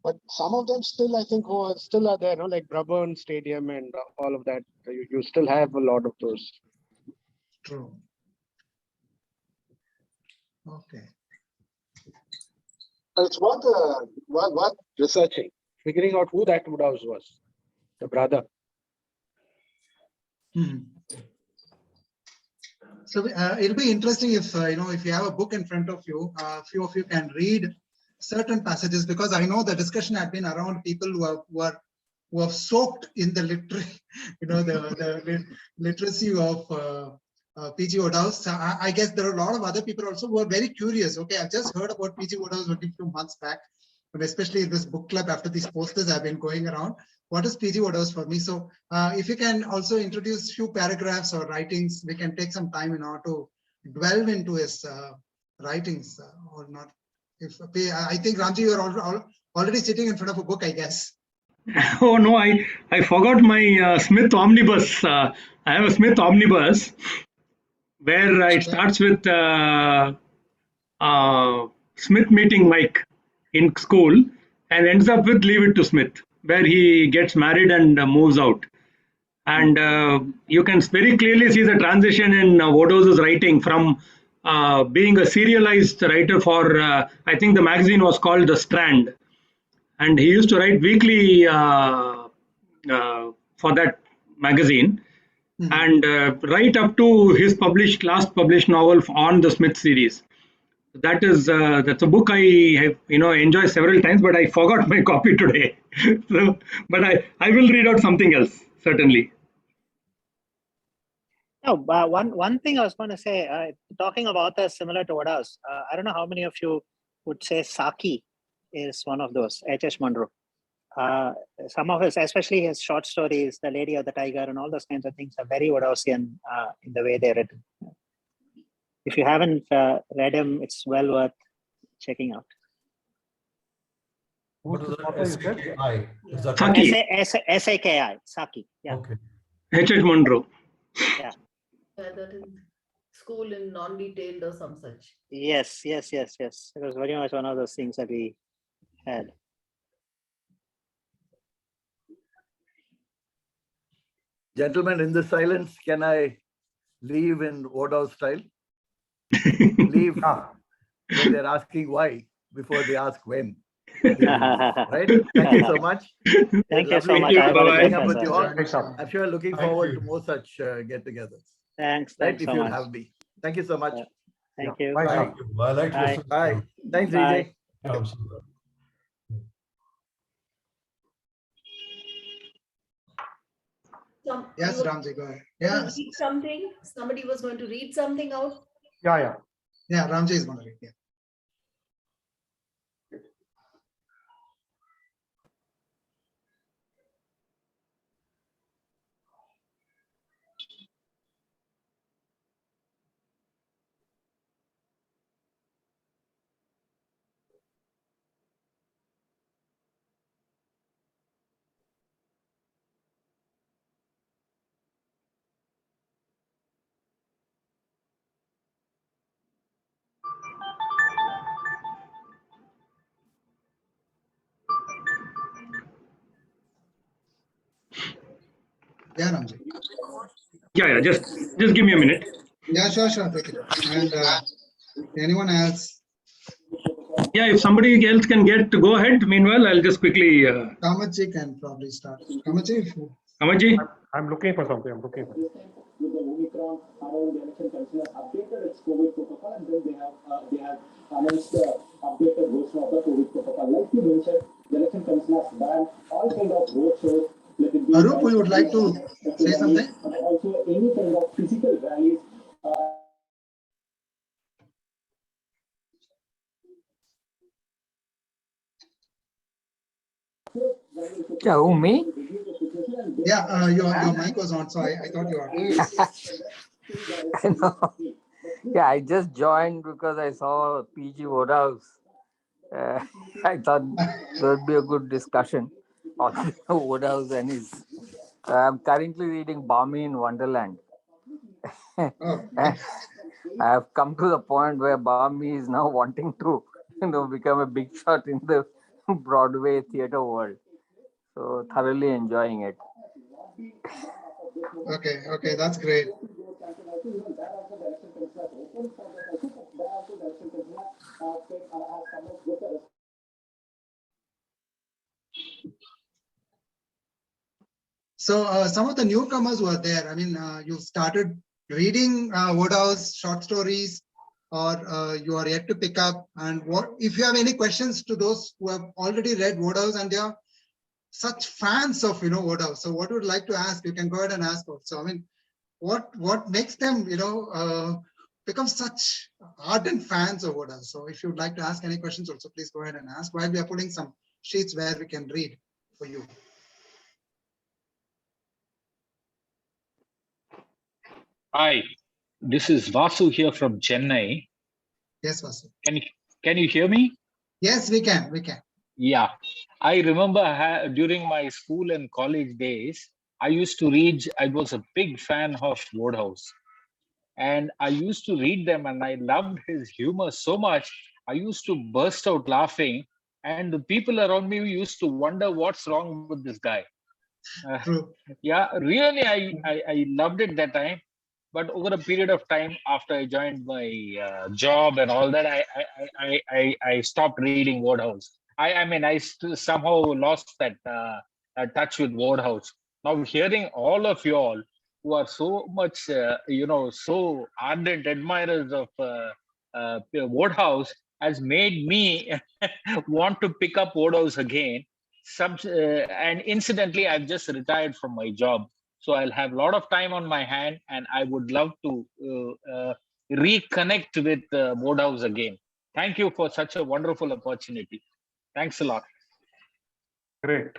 But some of them still, I think, still are there, like Brabourne Stadium and all of that. You still have a lot of those. True. Okay. It's worth researching, figuring out who that Woodhouse was, the brother. So it'll be interesting if if you have a book in front of you, a few of you can read certain passages, because I know the discussion had been around people who have soaked in the the literacy of P.G. Woodhouse. I guess there are a lot of other people also who are very curious. Okay, I've just heard about P.G. Woodhouse only a few months back, but especially in this book club after these posters have been going around. What is P.G. Woodhouse for me? So if you can also introduce few paragraphs or writings, we can take some time in order to delve into his writings or not. I think Ramji, you are already sitting in front of a book, I guess. Oh no, I forgot my Smith Omnibus. I have a Smith Omnibus where it starts with Smith meeting Mike in school and ends up with Leave It to Smith, where he gets married and moves out. And you can very clearly see the transition in Woodhouse's writing from being a serialized writer for, I think the magazine was called The Strand. And he used to write weekly for that magazine. And right up to his last published novel on the Smith series. That's a book I have, enjoy several times, but I forgot my copy today. So, but I will read out something else certainly. No, one thing I was going to say, talking of authors similar to Woodhouse, I don't know how many of you would say Saki is one of those, H.H. Munro. Some of his, especially his short stories, The Lady of the Tiger and all those kinds of things are very Woodhouseian in the way they're written. If you haven't read him, it's well worth checking out. What is that? S-A-K-I? Is that Saki. S-A-K-I, Saki. Yeah. Okay. H.H. Munro. Yeah. Yeah, that is school in non-detailed or some such. Yes. It was very much one of those things that we had. Gentlemen, in the silence, can I leave in Woodhouse style? Leave when they're asking why before they ask when. Right? Thank you so much. Thank you so Lovely much. meeting I up apologize with you all. as well. I'm sure looking Thank forward you. to more such get-togethers. Thanks Right? so If you'll much. have me. Thank you so much. Thank you. Bye. Thank you. I like Bye. listening to Bye. you. Thanks, Bye. Vijay. Absolutely. Yes, You were Ramji, go ahead. going Yeah, to read something. Somebody was going to read something out. Yeah. yeah, Ramji is going to read. Yeah. Yeah, Ramji. Yeah. Just give me a minute. Yeah, sure. Take it. And anyone else? Yeah, if somebody else can go ahead. Meanwhile, I'll just quickly. Kamachi can probably start. Kamachi, if you- Kamaji. I'm looking for something. I'm looking for. With the Omicron around the election commission has updated its COVID protocol, and then they have announced the updated version of the COVID protocol. Like you mentioned, the election commission has banned all kind of road shows. Let it be Arup, you would like to say something? and also any kind of physical rallies. Yeah, who, me? Yeah, your mic was on, so I thought you were. I know. Yeah, I just joined because I saw PG Woodhouse. I thought there would be a good discussion on Woodhouse and his. I'm currently reading Barmy in Wonderland. Oh, I have come to the point where Barmy is now wanting to, become a big shot in the Broadway theater world. So thoroughly enjoying it. okay, that's great. So some of the newcomers were there. I mean, you started reading Woodhouse short stories, or you are yet to pick up. And what if you have any questions to those who have already read Woodhouse and they are such fans of Woodhouse? So what would you like to ask? You can go ahead and ask also. I mean, what makes them become such ardent fans of Woodhouse? So if you would like to ask any questions also, please go ahead and ask, while we are putting some sheets where we can read for you. Hi, this is Vasu here from Chennai. Yes, Vasu. Can you hear me? Yes, we can. Yeah, I remember during my school and college days, I used to read. I was a big fan of Woodhouse, and I used to read them, and I loved his humor so much. I used to burst out laughing, and the people around me used to wonder what's wrong with this guy. True. Yeah, really, I loved it that time. But over a period of time, after I joined my job and all that, I stopped reading Wodehouse. I mean, I still somehow lost that touch with Wodehouse. Now, hearing all of you all who are so much, so ardent admirers of Wodehouse has made me want to pick up Wodehouse again. And incidentally, I've just retired from my job. So I'll have a lot of time on my hand, and I would love to reconnect with Wodehouse again. Thank you for such a wonderful opportunity. Thanks a lot. Great.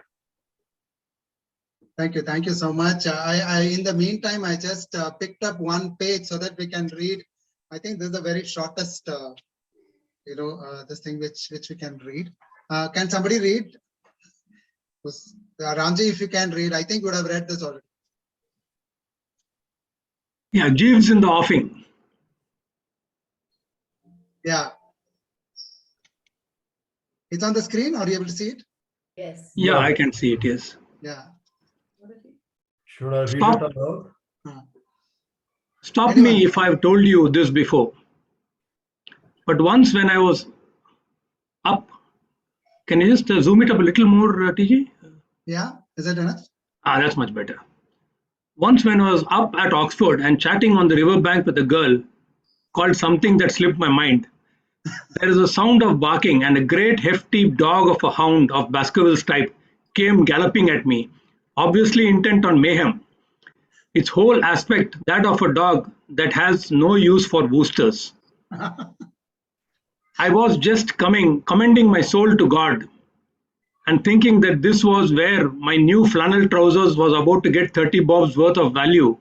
Thank you so much. In the meantime, I just picked up one page so that we can read. I think this is the very shortest, this thing which we can read. Can somebody read? Ramji, if you can read, I think you would have read this already. Yeah, Jeeves in the offing. Yeah. It's on the screen. Are you able to see it? Yes. Yeah, I can see it, yes. Yeah. Should I read Stop. it aloud? Stop me if I've told you this before. But once when I was up, can you just zoom it up a little more, TG? Yeah, is that enough? That's much better. Once when I was up at Oxford and chatting on the river bank with a girl called something that slipped my mind, there is a sound of barking and a great hefty dog of a hound of Baskerville's type came galloping at me, obviously intent on mayhem. Its whole aspect that of a dog that has no use for boosters. I was just commending my soul to God and thinking that this was where my new flannel trousers was about to get 30 bobs worth of value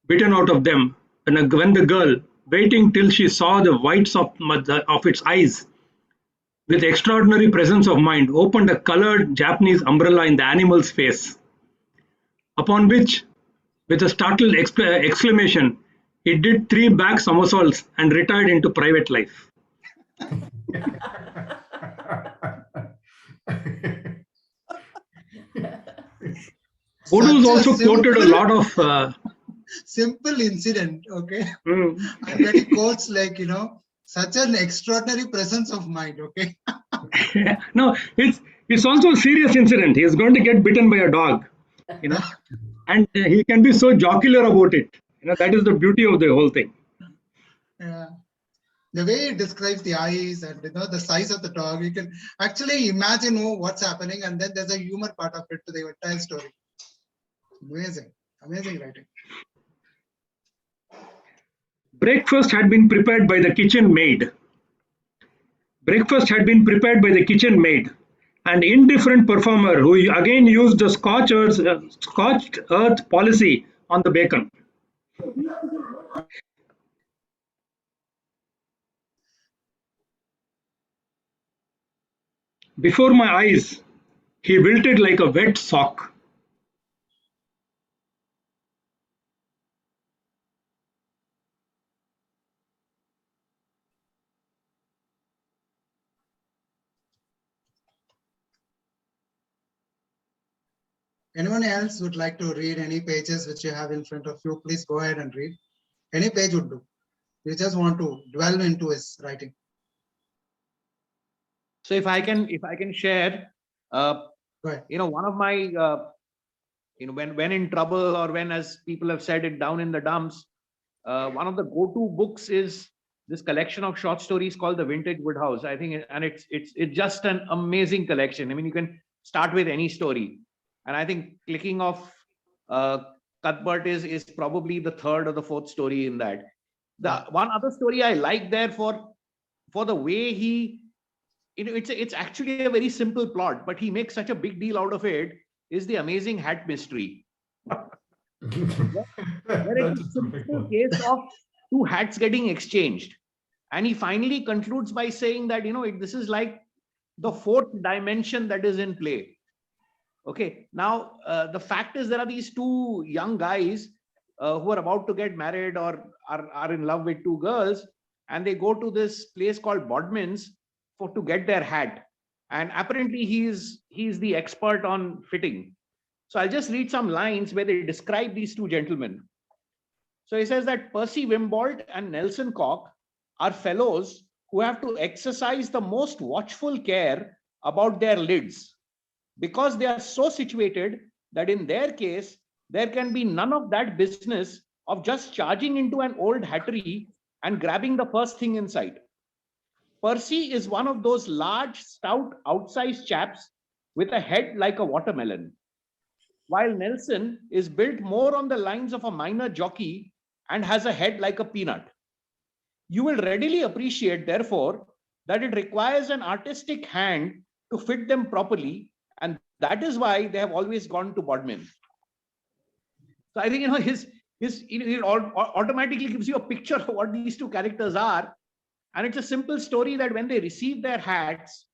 bitten out of them when the girl, waiting till she saw the whites of its eyes, with extraordinary presence of mind, opened a colored Japanese umbrella in the animal's face. Upon which, with a startled exclamation, it did 3 back somersaults and retired into private life. Wodehouse also quoted a lot of simple incident, okay? Mm. I'm getting quotes like, such an extraordinary presence of mind, okay? No, it's also a serious incident. He is going to get bitten by a dog, and he can be so jocular about it. That is the beauty of the whole thing. Yeah. The way it describes the eyes and the size of the dog, you can actually imagine what's happening, and then there's a humor part of it to the entire story. Amazing writing. Breakfast had been prepared by the kitchen maid. Breakfast had been prepared by the kitchen maid, an indifferent performer who again used the scorched earth policy on the bacon. Before my eyes, he wilted like a wet sock. Anyone else would like to read any pages which you have in front of you? Please go ahead and read. Any page would do. We just want to delve into his writing. So if I can share, one of my, when in trouble, or when, as people have said, it down in the dumps, one of the go-to books is this collection of short stories called The Vintage Wodehouse. I think, and it's just an amazing collection. I mean, you can start with any story, and I think Clicking of Cuthbert is probably the third or the fourth story in that. The one other story I like there for the way he, it's actually a very simple plot, but he makes such a big deal out of it, is The Amazing Hat Mystery. Where it's a simple case of 2 hats getting exchanged. And he finally concludes by saying that, this is like the 4th dimension that is in play. Okay, now the fact is there are these 2 young guys who are about to get married or are in love with 2 girls, and they go to this place called Bodmin's to get their hat. And apparently he's the expert on fitting. So I'll just read some lines where they describe these two gentlemen. So he says that Percy Wimbold and Nelson Cock are fellows who have to exercise the most watchful care about their lids, because they are so situated that in their case, there can be none of that business of just charging into an old hattery and grabbing the first thing in sight. Percy is one of those large, stout, outsized chaps with a head like a watermelon, while Nelson is built more on the lines of a minor jockey and has a head like a peanut. You will readily appreciate, therefore, that it requires an artistic hand to fit them properly, and that is why they have always gone to Bodmin. So I think, it automatically gives you a picture of what these two characters are, and it's a simple story that when they receive their hats,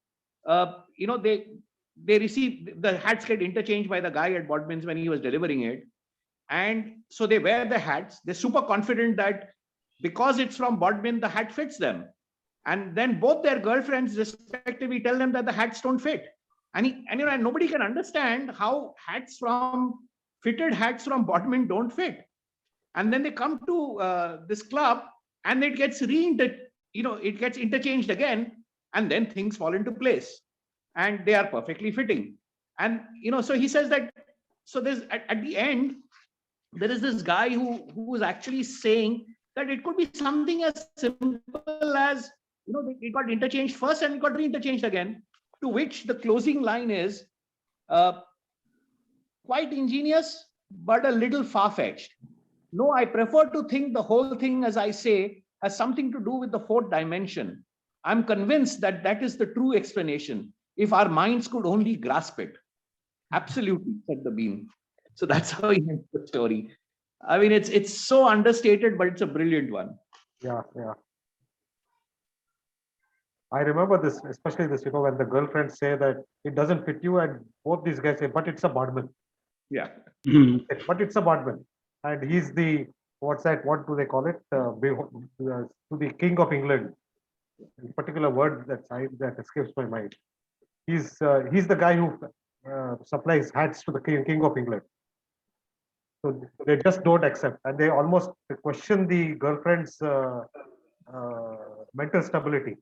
they receive the hats get interchanged by the guy at Bodmin's when he was delivering it, and so they wear the hats. They're super confident that because it's from Bodmin, the hat fits them. And then both their girlfriends respectively tell them that the hats don't fit. And nobody can understand how fitted hats from Bodmin don't fit. And then they come to this club and it gets interchanged again, and then things fall into place and they are perfectly fitting. And so he says that, so there's at the end, there is this guy who is actually saying that it could be something as simple as, it got interchanged first and it got re-interchanged again, to which the closing line is quite ingenious, but a little far-fetched. No, I prefer to think the whole thing, as I say, has something to do with the fourth dimension. I'm convinced that that is the true explanation, if our minds could only grasp it. Absolutely, said the Bean. So that's how he ends the story. I mean, it's so understated, but it's a brilliant one. Yeah. I remember this, especially this, when the girlfriends say that it doesn't fit you, and both these guys say, but it's a Bodmin. Yeah. But it's a Bodmin. And he's the, what do they call it? To the King of England. A particular word that escapes my mind. He's the guy who supplies hats to the King of England. So they just don't accept, and they almost question the girlfriend's mental stability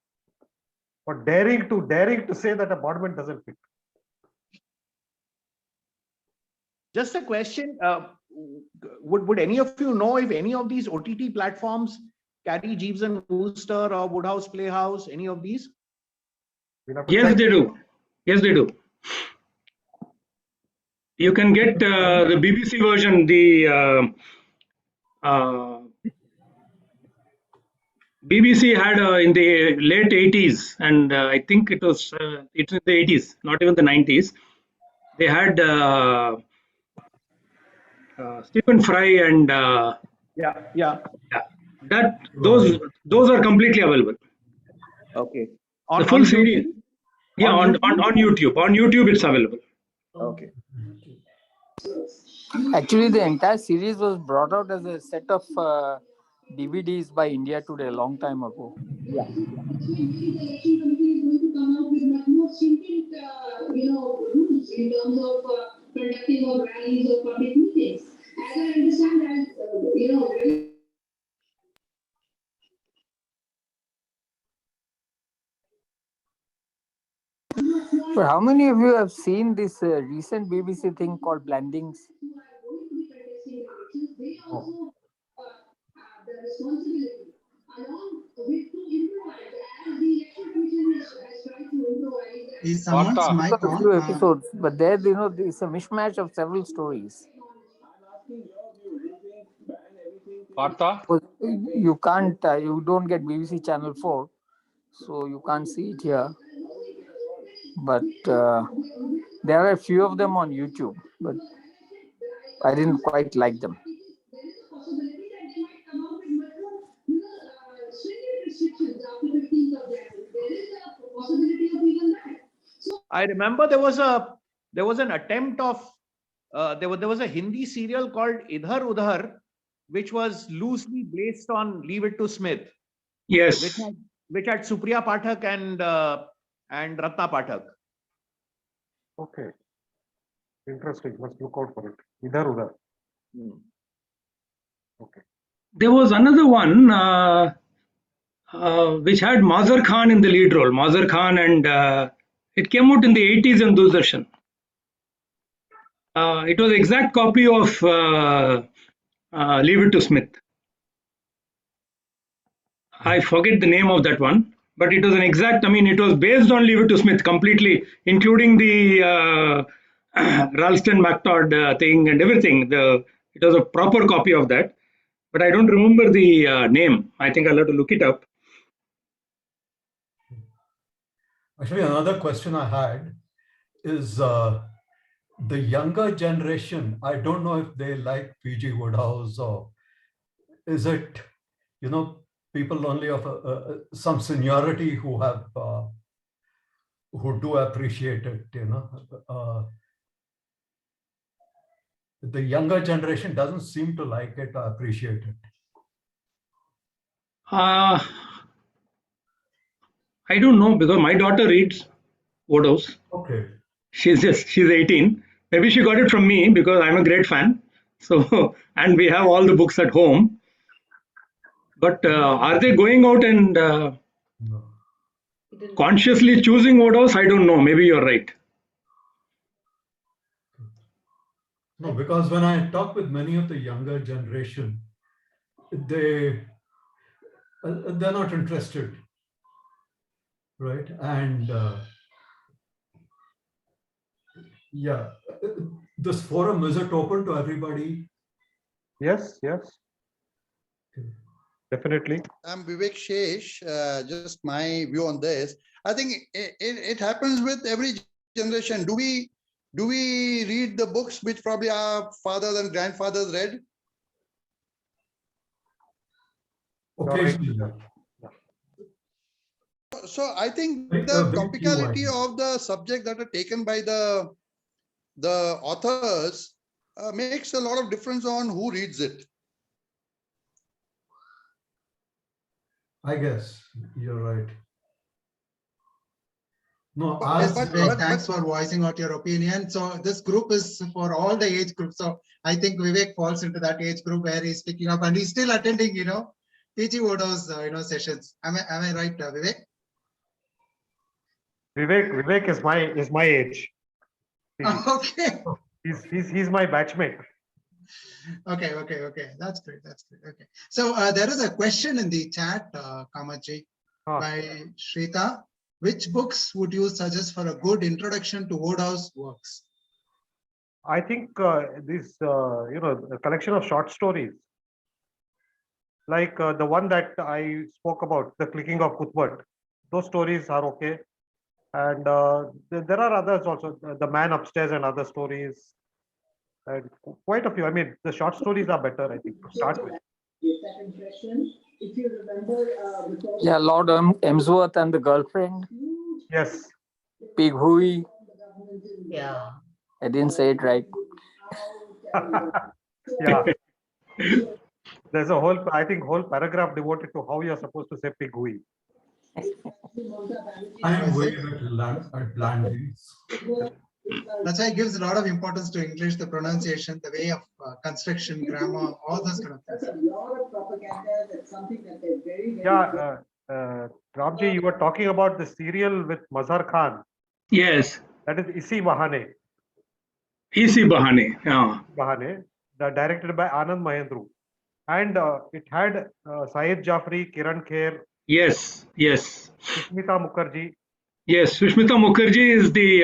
for daring to say that a Bodmin doesn't fit. Just a question: would any of you know if any of these OTT platforms carry Jeeves and Wooster or Woodhouse Playhouse? Any of these? Yes, they do. Yes, they do. You can get the BBC version, BBC had in the late 80s, and I think it's in the 80s, not even the 90s. They had Stephen Fry and those are completely available. Okay. The full series. Yeah, on YouTube. On YouTube, it's available. Okay. Actually, the entire series was brought out as a set of DVDs by India Today a long time ago. Yeah. Rules in terms of conducting of rallies or public meetings. As I understand that, But how many of you have seen this recent BBC thing called Blandings? Oh. The responsibility along with to improvise as the election commission has tried to improvise. Is someone's mic A on? few episodes, but there, it's a mishmash of several stories. You can't, you don't get BBC Channel 4, so you can't see it here. But there are a few of them on YouTube, but I didn't quite like them. I remember there was an attempt of there was a Hindi serial called Idhar Udhar, which was loosely based on Leave It to Smith. Yes. Which had Supriya Pathak and Ratna Pathak. Okay. Interesting. Must look out for it. Idhar udhar. Okay. There was another one which had Mazhar Khan in the lead role. Mazhar Khan, and it came out in the 80s on Doordarshan. It was the exact copy of Leave It to Smith. I forget the name of that one, but it was an exact, I mean, it was based on Leave It to Smith completely, including the Ralston MacTodd thing and everything. It was a proper copy of that, but I don't remember the name. I think I'll have to look it up. Actually, another question I had is the younger generation. I don't know if they like P.G. Wodehouse, or is it, you know, people only of some seniority who have who do appreciate it, you know. The younger generation doesn't seem to like it or appreciate it. I don't know, because my daughter reads Wodehouse. Okay. She's 18. Maybe she got it from me because I'm a great fan. So, and we have all the books at home. But are they going out and consciously choosing Wodehouse? I don't know. Maybe you're right. No, because when I talk with many of the younger generation, they're not interested, right? And yeah, this forum, is it open to everybody? Yes, yes. Definitely. I'm Vivek Shesh. Just my view on this. I think it happens with every generation. Do we read the books which probably our fathers and grandfathers read? Occasionally. So I think the topicality of the subject that are taken by the authors makes a lot of difference on who reads it. I guess you're right. No, thanks for voicing out your opinion. So this group is for all the age groups. So I think Vivek falls into that age group where he's picking up and he's still attending, you know, P.G. Wodehouse, sessions. Am I right, Vivek? Vivek is my age. Okay. He's my batchmate. Okay. That's great. Okay. So there is a question in the chat, Kamachi, by Shrita. Which books would you suggest for a good introduction to Wodehouse works? I think this, a collection of short stories, like the one that I spoke about, The Clicking of Cuthbert. Those stories are okay. And there are others also, The Man Upstairs and other stories. And quite a few. I mean, the short stories are better, I think, to start with. If you remember, Yeah, Lord Emsworth and the Girlfriend. Yes. Pig Hui. Yeah. I didn't say it right. Yeah. There's a whole paragraph devoted to how you're supposed to say Pig Hui. I'm way at landings. That's why it gives a lot of importance to English, the pronunciation, the way of construction, grammar, all those kind of things. Yeah, Ramji, you were talking about the serial with Mazhar Khan. Yes. That is Isi Bahane. Isi Bahane, yeah. Bahane, directed by Anand Mahendru. And it had Syed Jafri, Kiran Kher. Yes. Sushmita Mukherjee. Yes, Sushmita Mukherjee is the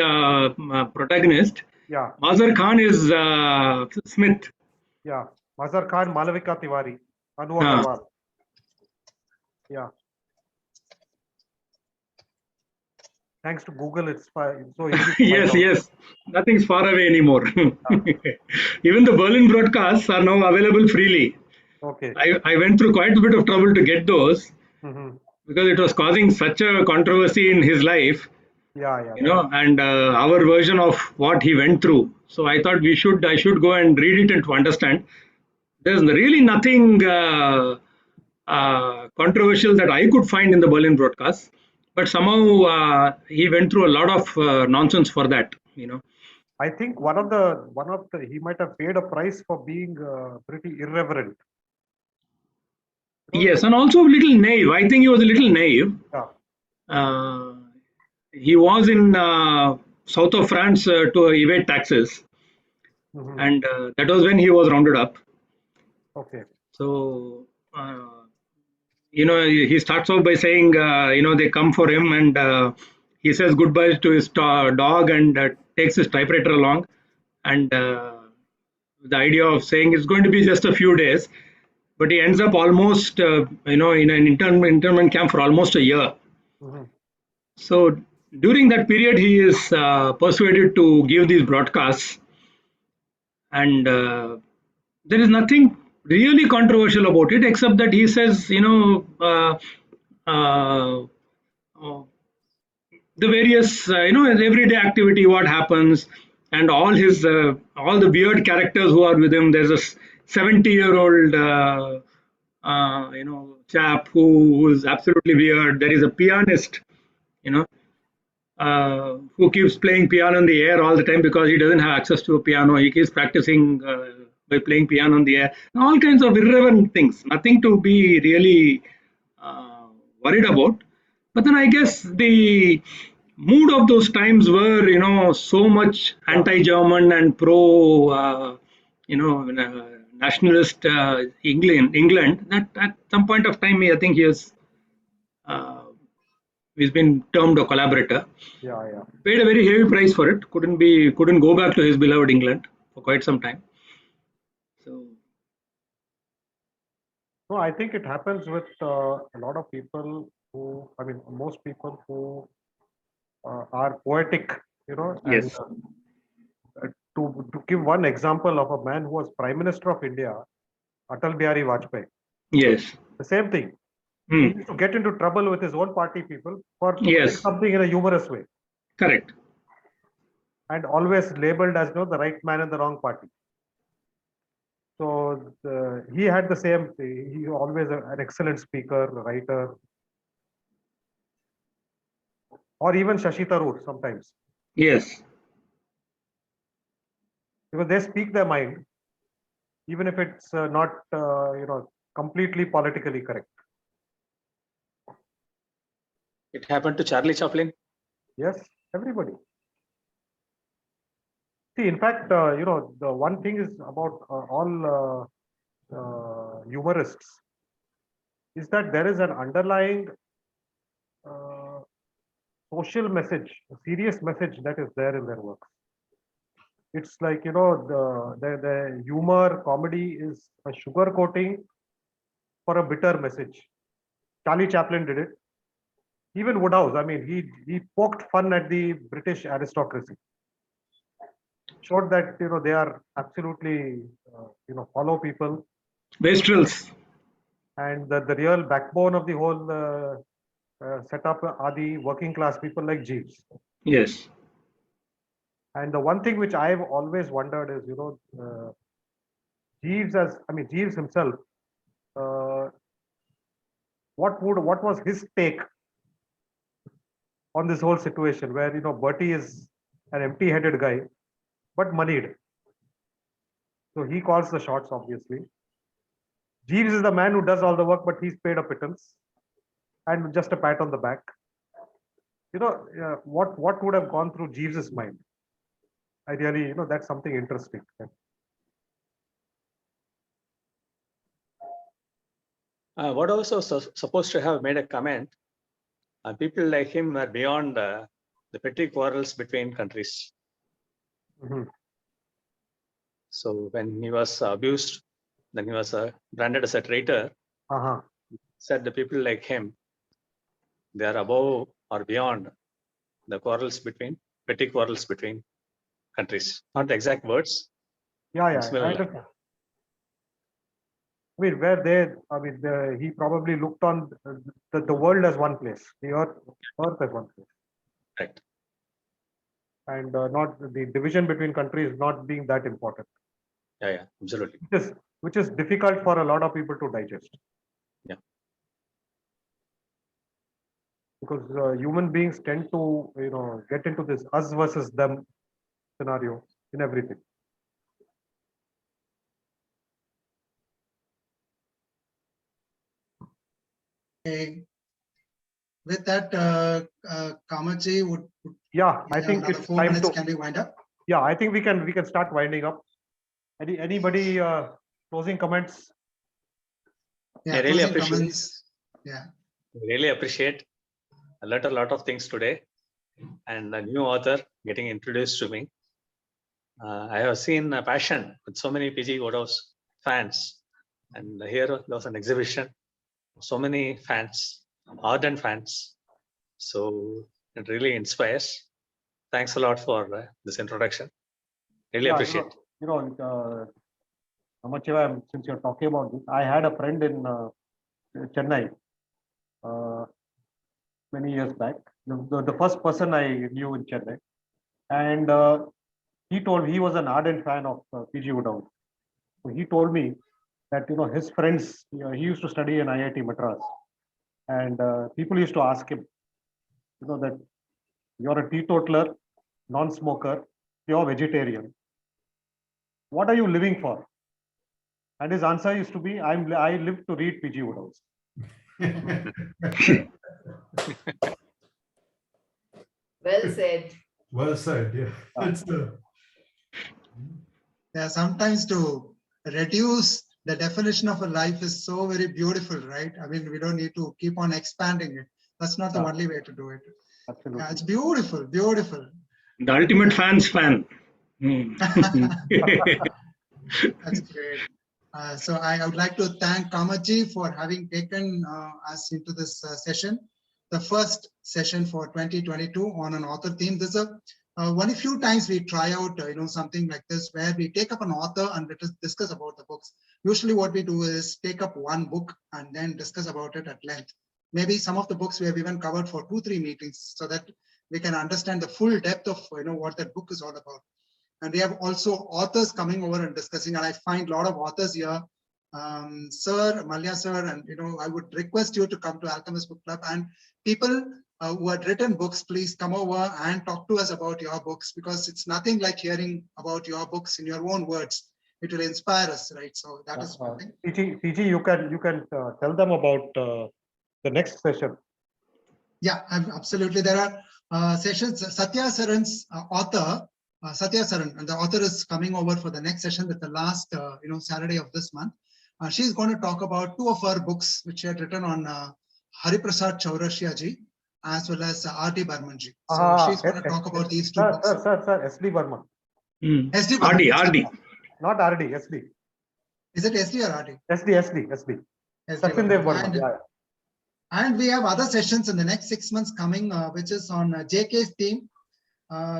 protagonist. Yeah. Mazhar Khan is Smith. Yeah. Mazhar Khan, Malavika Tiwari, Anu Agarwal. Yeah. Thanks to Google, it's so easy. Yes. Nothing's far away anymore. Even the Berlin broadcasts are now available freely. Okay. I went through quite a bit of trouble to get those. Mm-hmm. Because it was causing such a controversy in his life. Yeah. And our version of what he went through. So I thought I should go and read it and to understand. There's really nothing controversial that I could find in the Berlin broadcast, but somehow he went through a lot of nonsense for that. I think one of the he might have paid a price for being pretty irreverent. Yes, and also a little naive. I think he was a little naive. Yeah. He was in south of France to evade taxes, Mhm. and that was when he was rounded up. Okay. So, he starts off by saying, they come for him, and he says goodbye to his dog and takes his typewriter along. And the idea of saying it's going to be just a few days, but he ends up almost, in an internment camp for almost a year. Mhm. So during that period, he is persuaded to give these broadcasts, and there is nothing really controversial about it, except that he says, uh, the various, everyday activity, what happens, and all the weird characters who are with him. There's a 70-year-old, chap who is absolutely weird. There is a pianist, who keeps playing piano in the air all the time because he doesn't have access to a piano. He keeps practicing by playing piano in the air. All kinds of irrelevant things, nothing to be really worried about. But then I guess the mood of those times were, so much anti-German and pro, nationalist England, that at some point of time, I think uh, he's been termed a collaborator. Yeah. Paid a very heavy price for it. Couldn't go back to his beloved England for quite some time. So No, I think it happens with a lot of people who, I mean, most people who are poetic, yes, and to give one example of a man who was Prime Minister of India, Atal Bihari Vajpayee, yes, the same thing. Hmm. He used to get into trouble with his own party people for saying Yes. something in a humorous way, correct. and always labeled as the right man in the wrong party. So he had the same. He always an excellent speaker, writer, or even Shashi Tharoor sometimes, Yes, because they speak their mind, even if it's not completely politically correct. It happened to Charlie Chaplin. Yes, everybody. See, in fact, the one thing is about all humorists is that there is an underlying uh, social message, a serious message that is there in their works. It's like, the humor, comedy is a sugar coating for a bitter message. Charlie Chaplin did it. Even Woodhouse, I mean, he poked fun at the British aristocracy. Showed that, they are absolutely, hollow people. wastrels. And the real backbone of the whole setup are the working class people like Jeeves. Yes, And the one thing which I've always wondered is, Jeeves himself, what was his take on this whole situation where, Bertie is an empty-headed guy, but moneyed. So he calls the shots, obviously. Jeeves is the man who does all the work, but he's paid a pittance and just a pat on the back. What would have gone through Jeeves's mind? I really, that's something interesting. What also supposed to have made a comment. People like him are beyond the petty quarrels between countries. Mhm. So when he was abused, then he was branded as a traitor. Uh-huh. Said the people like him, they are above or beyond the petty quarrels between countries. Not the exact words. Yeah, I Similar line. understand. I mean, he probably looked on the world as one place, the earth as one place. Right. And not the division between countries not being that important. Yeah, absolutely. Which is difficult for a lot of people to digest. Yeah. Because human beings tend to, get into this us versus them scenario. in everything. Okay. With that, Kamachi, would Yeah, we I have think another it's 4 time minutes? to. Can we wind up? Yeah, I think we can start winding up. Anybody closing comments? Yeah, I really closing appreciate. comments. Yeah. Really appreciate. I learned a lot of things today, and a new author getting introduced to me. I have seen a passion with so many PG Wodehouse fans, and here there was an exhibition. So many fans, ardent fans. So it really inspires. Thanks a lot for this introduction. Really Yeah, appreciate. Namachiva, since you're talking about this, I had a friend in Chennai many years back. The first person I knew in Chennai, and he was an ardent fan of PG Wodehouse. So he told me that his friends, he used to study in IIT Madras, and people used to ask him, that you're a teetotaler, non-smoker, pure vegetarian. What are you living for? And his answer used to be, I live to read PG Wodehouse. Well said. Well said. Yeah. It's Yeah, sometimes to reduce the definition of a life is so very beautiful, right? I mean, we don't need to keep on expanding it. That's not the only way to do it. Absolutely. Yeah, it's beautiful, beautiful. The ultimate fan's fan. That's great. So I would like to thank Kamaji for having taken us into this session, the first session for 2022 on an author theme. This is one few times we try out, something like this, where we take up an author and let us discuss about the books. Usually what we do is take up one book and then discuss about it at length. Maybe some of the books we have even covered for 2-3 meetings so that we can understand the full depth of what that book is all about. And we have also authors coming over and discussing, and I find a lot of authors here. Sir, Malia sir, and I would request you to come to Alchemist Book Club, and people who had written books, please come over and talk to us about your books, because it's nothing like hearing about your books in your own words. It will inspire us, right? So that is one thing. PG, you can tell them about the next session. Yeah, absolutely. There are sessions. Satya Saran's author, Satya Saran, and the author is coming over for the next session with the last, Saturday of this month. She's going to talk about 2 of her books, which she had written on Hariprasad Chaurasia ji, as well as R.D. Burman ji. So she's going to talk about these 2 books. Sir, S.D. Burman. S.D. Burman. RD. Not R.D., S.D. Is it S.D. or R.D.? S.D. Sachin Dev Burman. Yeah. And we have other sessions in the next 6 months coming, which is on J.K.'s theme.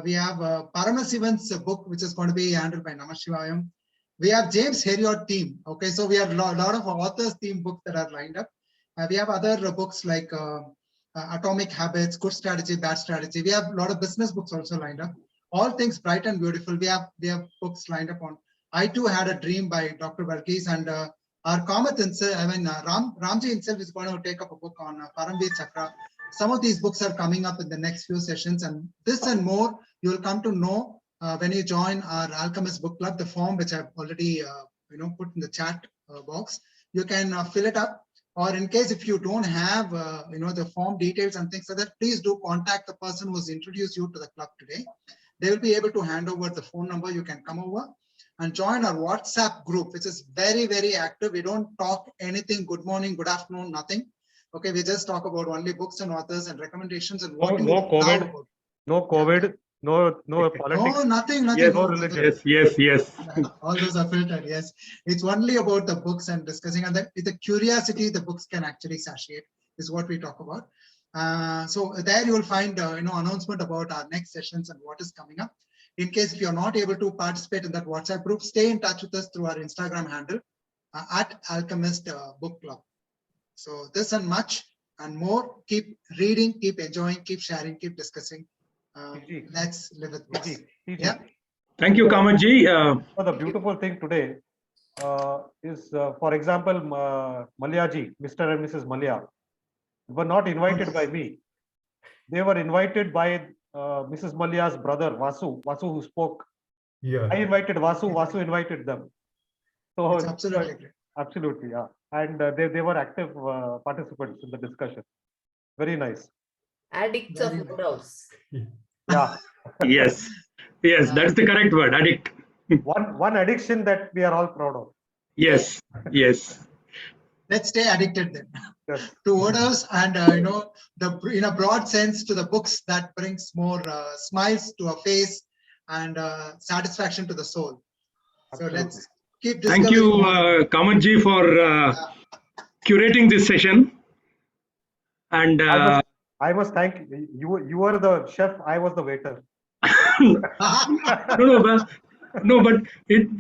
We have Paramasivan's book, which is going to be handled by Namashivayam. We have James Herriot theme. Okay, so we have a lot of authors' theme books that are lined up. We have other books like Atomic Habits, Good Strategy, Bad Strategy. We have a lot of business books also lined up. All things bright and beautiful. We have books lined up on I Too Had a Dream by Dr. Varghese, and our Kamath himself, Ramji himself is going to take up a book on Paramveer Chakra. Some of these books are coming up in the next few sessions, and this and more you will come to know when you join our Alchemist Book Club. The form which I've already put in the chat box, you can fill it up. Or in case if you don't have the form details and things like that, please do contact the person who's introduced you to the club today. They will be able to hand over the phone number. You can come over and join our WhatsApp group, which is very, very active. We don't talk anything good morning, good afternoon, nothing. Okay, we just talk about only books and authors and recommendations and what No COVID, no COVID, no politics. No, nothing. Yeah, no religion. Yes. All those are filtered. Yes, it's only about the books and discussing, and the curiosity the books can actually satiate is what we talk about. So there you will find announcement about our next sessions and what is coming up. In case if you're not able to participate in that WhatsApp group, stay in touch with us through our Instagram handle at Alchemist Book Club. So this and much and more. Keep reading, keep enjoying, keep sharing, keep discussing. Let's live with books. Yeah. Thank you, Kamaji. The beautiful thing today is, for example, Malyaji, Mr. and Mrs. Malya, were not invited by me. They were invited by Mrs. Malya's brother, Vasu, who spoke Yeah. I invited Vasu. Vasu invited them. So It's absolutely great. absolutely, yeah. And they were active participants in the discussion. Very nice. Addicts of Very nice. Woodhouse. Yeah. Yes, yes, that's the correct word, addict. One addiction that we are all proud of. Yes, yes. Let's stay addicted then Yes. to Woodhouse and in a broad sense to the books that brings more smiles to a face and satisfaction to the soul. So let's keep discovering. Thank you, more. Kamatji, for curating this session. And I must thank you. You were the chef. I was the waiter. no, but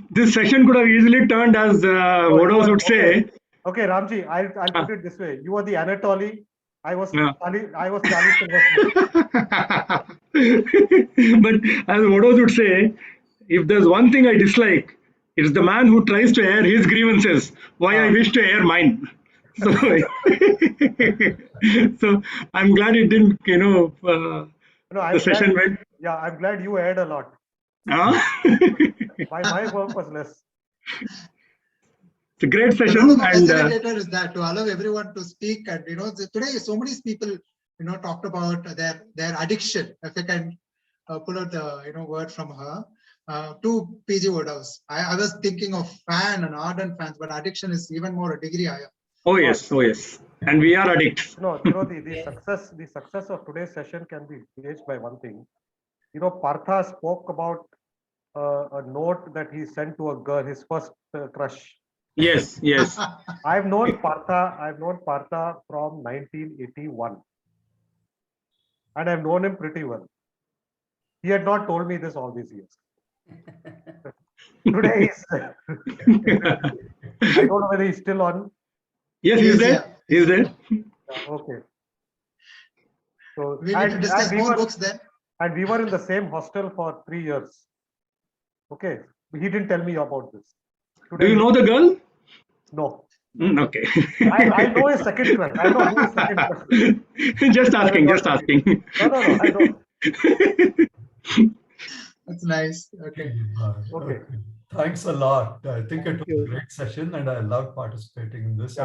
this session could have easily turned as Woodhouse would say. Okay, Ramji, I'll put it this way. You were the Anatoly. I was Yeah. I was Charlie Silver. But as Woodhouse would say, if there's one thing I dislike, it's the man who tries to air his grievances. Why I wish to air mine. So, so I'm glad it didn't, No, the session went. Yeah, I'm glad you aired a lot. My work was less. It's a great The session. role of a And facilitator is that to allow everyone to speak. And today so many people talked about their addiction. If I can pull out the word from her to PG Woodhouse. I was thinking of fan and ardent fans, but addiction is even more a degree higher. oh yes, and we are addicts. The success of today's session can be gauged by one thing. Partha spoke about a note that he sent to a girl, his first crush. Yes. I've known Partha from 1981, and I've known him pretty well. He had not told me this all these years. Today I don't know whether he's still on. Yes, he's there. He's there. Okay. So We need to discuss more books then. And we were in the same hostel for 3 years. Okay. He didn't tell me about this. Do you know the girl? No. Okay. I know his second crush. I know who his second crush is. Just asking. No, I don't. That's nice. Okay. Okay. Thanks a lot. I think it was a great session and I loved participating in this.